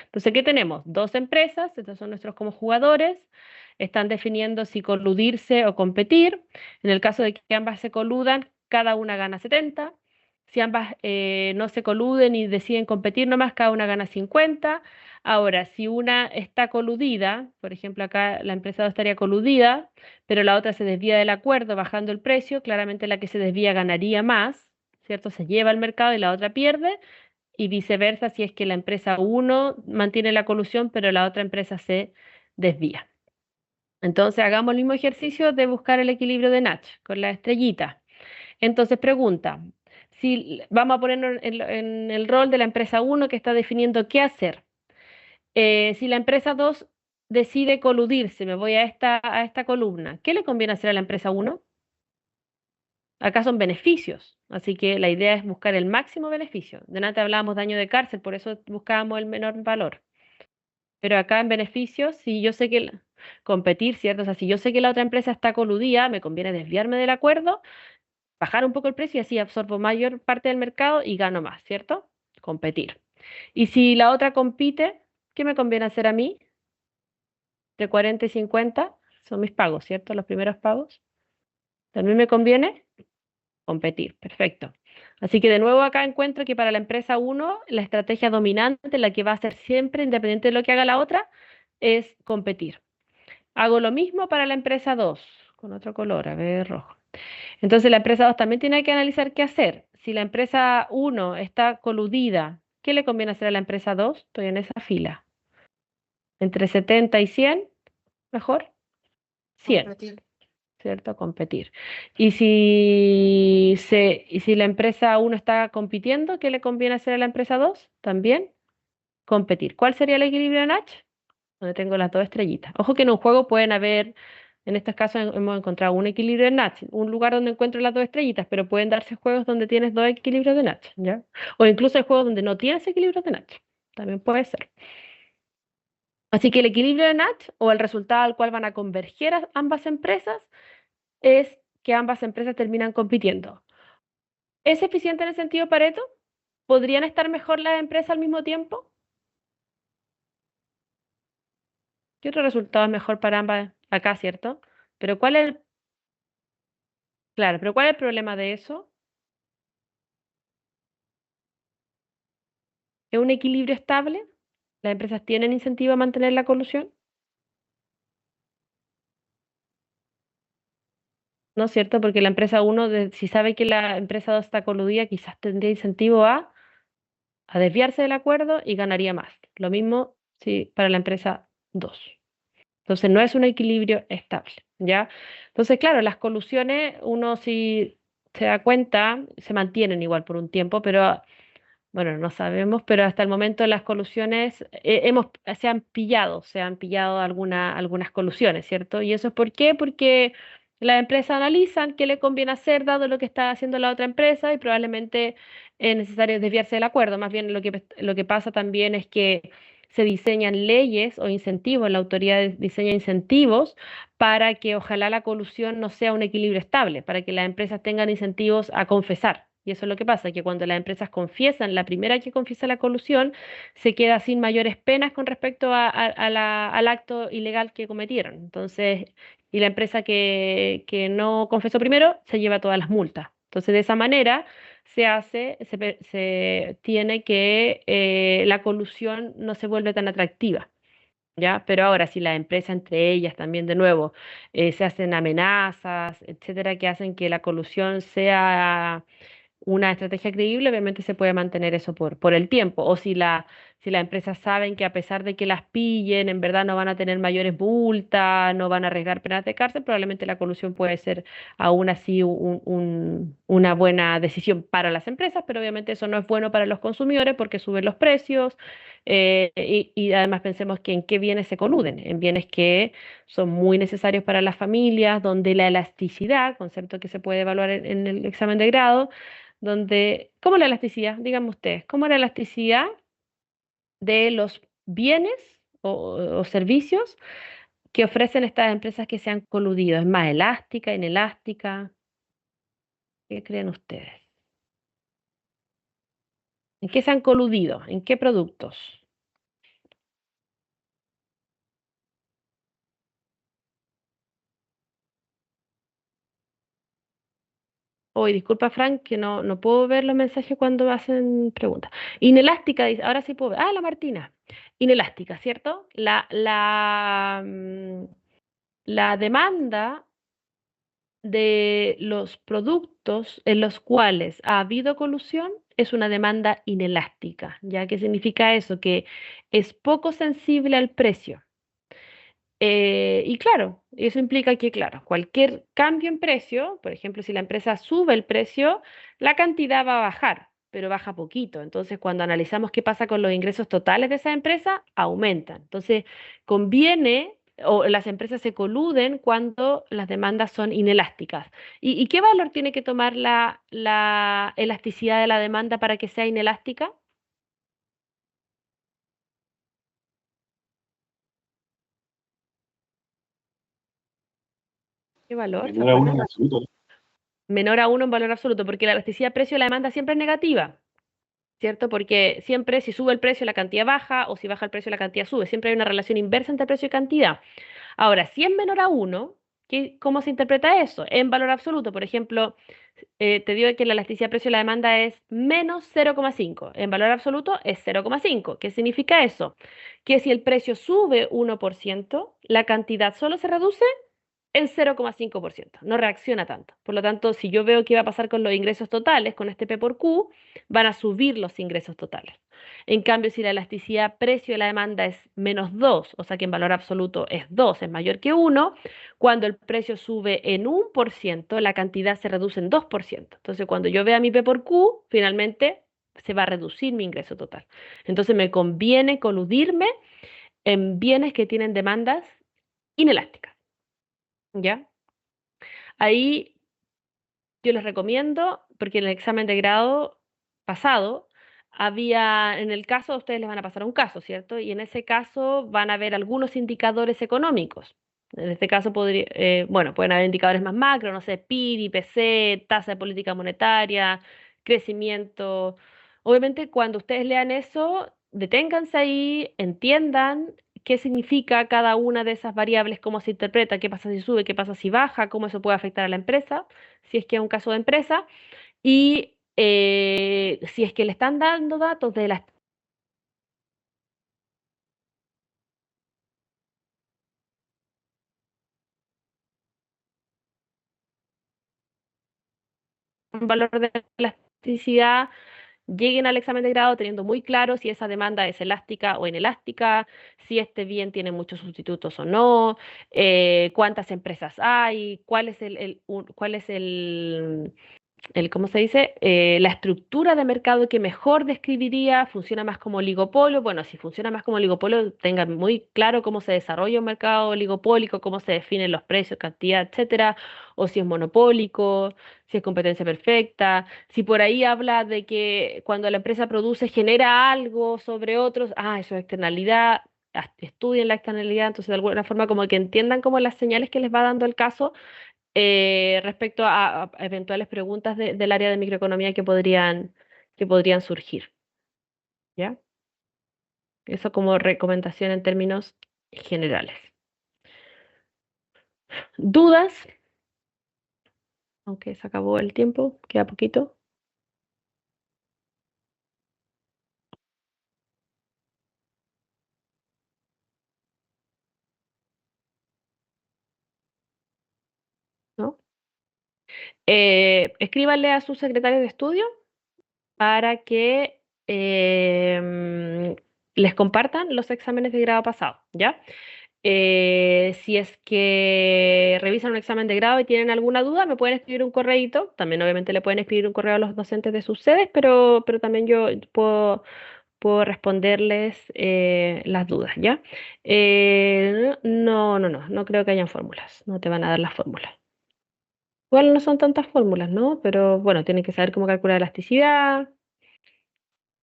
Entonces, ¿qué tenemos? Dos empresas, estos son nuestros como jugadores, están definiendo si coludirse o competir. En el caso de que ambas se coludan, cada una gana 70. Si ambas no se coluden y deciden competir nomás, cada una gana 50. Ahora, si una está coludida, por ejemplo, acá la empresa 2 estaría coludida, pero la otra se desvía del acuerdo bajando el precio, claramente la que se desvía ganaría más, ¿cierto? Se lleva al mercado y la otra pierde y viceversa si es que la empresa uno mantiene la colusión, pero la otra empresa se desvía. Entonces hagamos el mismo ejercicio de buscar el equilibrio de Natch con la estrellita. Entonces pregunta, si vamos a ponernos en el rol de la empresa 1 que está definiendo qué hacer. Si la empresa 2 decide coludirse, me voy a esta columna, ¿qué le conviene hacer a la empresa 1? Acá son beneficios, así que la idea es buscar el máximo beneficio. Delante hablábamos de daño de cárcel, por eso buscábamos el menor valor. Pero acá en beneficios, si yo sé que competir, ¿cierto? O sea, si yo sé que la otra empresa está coludida, me conviene desviarme del acuerdo, bajar un poco el precio y así absorbo mayor parte del mercado y gano más, ¿cierto? Competir. Y si la otra compite, ¿qué me conviene hacer a mí? De 40 y 50 son mis pagos, ¿cierto? Los primeros pagos. También me conviene competir, perfecto. Así que de nuevo acá encuentro que para la empresa 1, la estrategia dominante, la que va a ser siempre, independiente de lo que haga la otra, es competir. Hago lo mismo para la empresa 2, con otro color, a ver, rojo. Entonces la empresa 2 también tiene que analizar qué hacer. Si la empresa 1 está coludida, ¿qué le conviene hacer a la empresa 2? Estoy en esa fila. Entre 70 y 100, mejor. 100. Competir. ¿Cierto? Competir. Y si la empresa 1 está compitiendo, ¿qué le conviene hacer a la empresa 2? También competir. ¿Cuál sería el equilibrio de Natch? Donde tengo las dos estrellitas. Ojo que en un juego pueden haber, en estos casos hemos encontrado un equilibrio de Natch, un lugar donde encuentro las dos estrellitas, pero pueden darse juegos donde tienes dos equilibrios de Natch, ¿ya? O incluso hay juegos donde no tienes equilibrios de Natch. También puede ser. Así que el equilibrio de Natch o el resultado al cual van a converger ambas empresas es que ambas empresas terminan compitiendo. ¿Es eficiente en el sentido Pareto? ¿Podrían estar mejor las empresas al mismo tiempo? ¿Qué otro resultado es mejor para ambas acá, cierto? Pero claro, pero ¿cuál es el problema de eso? ¿Es un equilibrio estable? ¿Las empresas tienen incentivo a mantener la colusión? ¿No es cierto? Porque la empresa 1, si sabe que la empresa 2 está coludida, quizás tendría incentivo a desviarse del acuerdo y ganaría más. Lo mismo si para la empresa 2. Entonces no es un equilibrio estable, ¿ya? Entonces, claro, las colusiones, uno si se da cuenta, se mantienen igual por un tiempo, pero bueno, no sabemos, pero hasta el momento las colusiones, se han pillado algunas colusiones, ¿cierto? ¿Y eso es por qué? Porque las empresas analizan qué le conviene hacer dado lo que está haciendo la otra empresa y probablemente es necesario desviarse del acuerdo. Más bien lo que pasa también es que se diseñan leyes o incentivos, la autoridad diseña incentivos para que ojalá la colusión no sea un equilibrio estable, para que las empresas tengan incentivos a confesar. Y eso es lo que pasa, que cuando las empresas confiesan, la primera que confiesa la colusión se queda sin mayores penas con respecto al acto ilegal que cometieron. Entonces, y la empresa que no confesó primero se lleva todas las multas. Entonces, de esa manera se tiene que la colusión no se vuelve tan atractiva. ¿Ya? Pero ahora, si las empresas entre ellas también de nuevo se hacen amenazas, etcétera, que hacen que la colusión sea una estrategia creíble, obviamente se puede mantener eso por el tiempo. O si las empresas saben que a pesar de que las pillen, en verdad no van a tener mayores multas, no van a arriesgar penas de cárcel, probablemente la colusión puede ser aún así una buena decisión para las empresas, pero obviamente eso no es bueno para los consumidores porque suben los precios. Y además pensemos que en qué bienes se coluden, en bienes que son muy necesarios para las familias, donde la elasticidad, concepto que se puede evaluar en el examen de grado, ¿cómo la elasticidad? Díganme ustedes, ¿cómo la elasticidad de los bienes o servicios que ofrecen estas empresas que se han coludido? ¿Es más elástica, inelástica? ¿Qué creen ustedes? ¿En qué se han coludido? ¿En qué productos? Hoy, disculpa, Frank, que no puedo ver los mensajes cuando hacen preguntas. Inelástica, dice, ahora sí puedo ver. Ah, la Martina. Inelástica, ¿cierto? La demanda de los productos en los cuales ha habido colusión es una demanda inelástica. ¿Ya qué significa eso? Que es poco sensible al precio. Y claro, eso implica que, claro, cualquier cambio en precio, por ejemplo, si la empresa sube el precio, la cantidad va a bajar, pero baja poquito. Entonces, cuando analizamos qué pasa con los ingresos totales de esa empresa, aumentan. Entonces, conviene, o las empresas se coluden cuando las demandas son inelásticas. ¿Y qué valor tiene que tomar la elasticidad de la demanda para que sea inelástica? ¿Qué valor? ¿Se Menor a 1 acuerdan? en absoluto. Menor a uno en valor absoluto, porque la elasticidad precio de la demanda siempre es negativa, ¿cierto? Porque siempre si sube el precio la cantidad baja o si baja el precio la cantidad sube. Siempre hay una relación inversa entre precio y cantidad. Ahora, si es menor a uno, ¿cómo se interpreta eso? En valor absoluto, por ejemplo, te digo que la elasticidad precio de la demanda es menos 0,5. En valor absoluto es 0,5. ¿Qué significa eso? Que si el precio sube 1%, la cantidad solo se reduce en 0,5%, no reacciona tanto. Por lo tanto, si yo veo qué va a pasar con los ingresos totales, con este P por Q, van a subir los ingresos totales. En cambio, si la elasticidad precio de la demanda es menos 2, o sea que en valor absoluto es 2, es mayor que 1, cuando el precio sube en 1%, la cantidad se reduce en 2%. Entonces, cuando yo vea mi P por Q, finalmente se va a reducir mi ingreso total. Entonces, me conviene coludirme en bienes que tienen demandas inelásticas. ¿Ya? Ahí yo les recomiendo, porque en el examen de grado pasado había, en el caso, ustedes les van a pasar un caso, ¿cierto? Y en ese caso van a haber algunos indicadores económicos. En este caso, bueno, pueden haber indicadores más macro, no sé, PIB, IPC, tasa de política monetaria, crecimiento. Obviamente, cuando ustedes lean eso, deténganse ahí, entiendan qué significa cada una de esas variables, cómo se interpreta, qué pasa si sube, qué pasa si baja, cómo eso puede afectar a la empresa, si es que es un caso de empresa, y si es que le están dando datos de las un valor de elasticidad, lleguen al examen de grado teniendo muy claro si esa demanda es elástica o inelástica, si este bien tiene muchos sustitutos o no, cuántas empresas hay, cuál es ¿cómo se dice? La estructura de mercado que mejor describiría, funciona más como oligopolio. Bueno, si funciona más como oligopolio, tengan muy claro cómo se desarrolla un mercado oligopólico, cómo se definen los precios, cantidad, etcétera, o si es monopólico, si es competencia perfecta, si por ahí habla de que cuando la empresa produce genera algo sobre otros, eso es externalidad. Estudien la externalidad, entonces de alguna forma como que entiendan como las señales que les va dando el caso respecto a eventuales preguntas del área de microeconomía que podrían surgir. ¿Ya? Eso como recomendación en términos generales. ¿Dudas? Aunque se acabó el tiempo, queda poquito. ¿No? Escríbanle a sus secretarios de estudio para que les compartan los exámenes de grado pasado, ¿ya? Si es que revisan un examen de grado y tienen alguna duda, me pueden escribir un correíto. También obviamente le pueden escribir un correo a los docentes de sus sedes, pero también yo puedo responderles las dudas, ¿ya? No creo que hayan fórmulas. No te van a dar las fórmulas. Igual no son tantas fórmulas, ¿no? Pero bueno, tienen que saber cómo calcular elasticidad,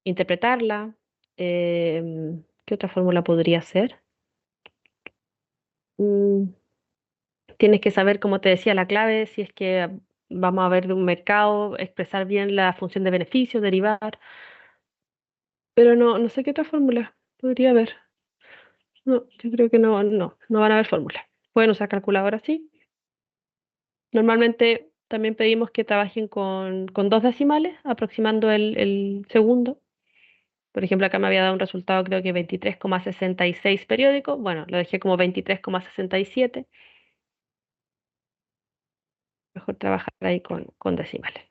interpretarla. ¿Qué otra fórmula podría ser? Mm, Tienes que saber, como te decía, la clave, si es que vamos a ver de un mercado, expresar bien la función de beneficio, derivar, pero no sé qué otra fórmula podría haber. No, yo creo que no van a haber fórmulas. Pueden usar calculadora, sí. Normalmente también pedimos que trabajen con dos decimales, aproximando el segundo. Por ejemplo, acá me había dado un resultado, creo que 23,66 periódico. Bueno, lo dejé como 23,67. Mejor trabajar ahí con decimales.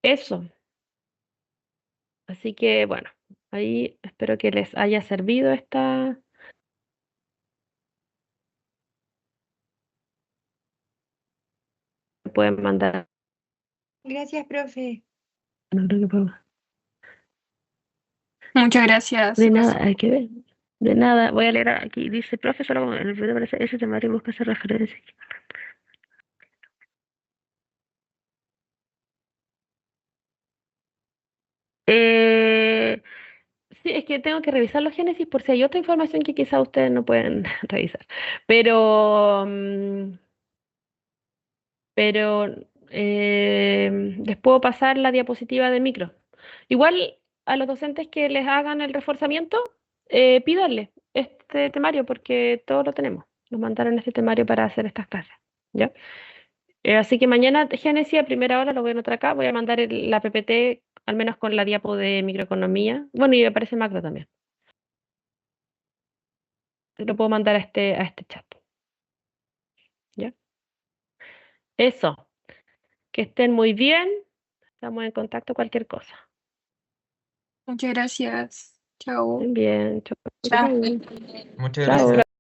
Eso. Así que, bueno, Ahí espero que les haya servido esta. Pueden mandar. Gracias, profe. No creo que pueda. Muchas gracias. De nada, hay que ver. De nada, voy a leer aquí. Dice, profe, solo con el video aparece ese temario busca hacer referencia. Eh, sí, es que tengo que revisar los génesis por si hay otra información que quizá ustedes no pueden revisar. Pero, pero les puedo pasar la diapositiva de micro. Igual a los docentes que les hagan el reforzamiento, pídanle este temario porque todos lo tenemos. Nos mandaron este temario para hacer estas clases. ¿Ya? Así que mañana, Génesis, a primera hora, lo voy a anotar acá. Voy a mandar la PPT, al menos con la diapo de microeconomía. Bueno, y aparece macro también. Lo puedo mandar a este chat. ¿Ya? Eso. Que estén muy bien. Estamos en contacto cualquier cosa. Muchas gracias. Chao. Estén bien. Chau, Chao. chau. Muchas Chao. gracias.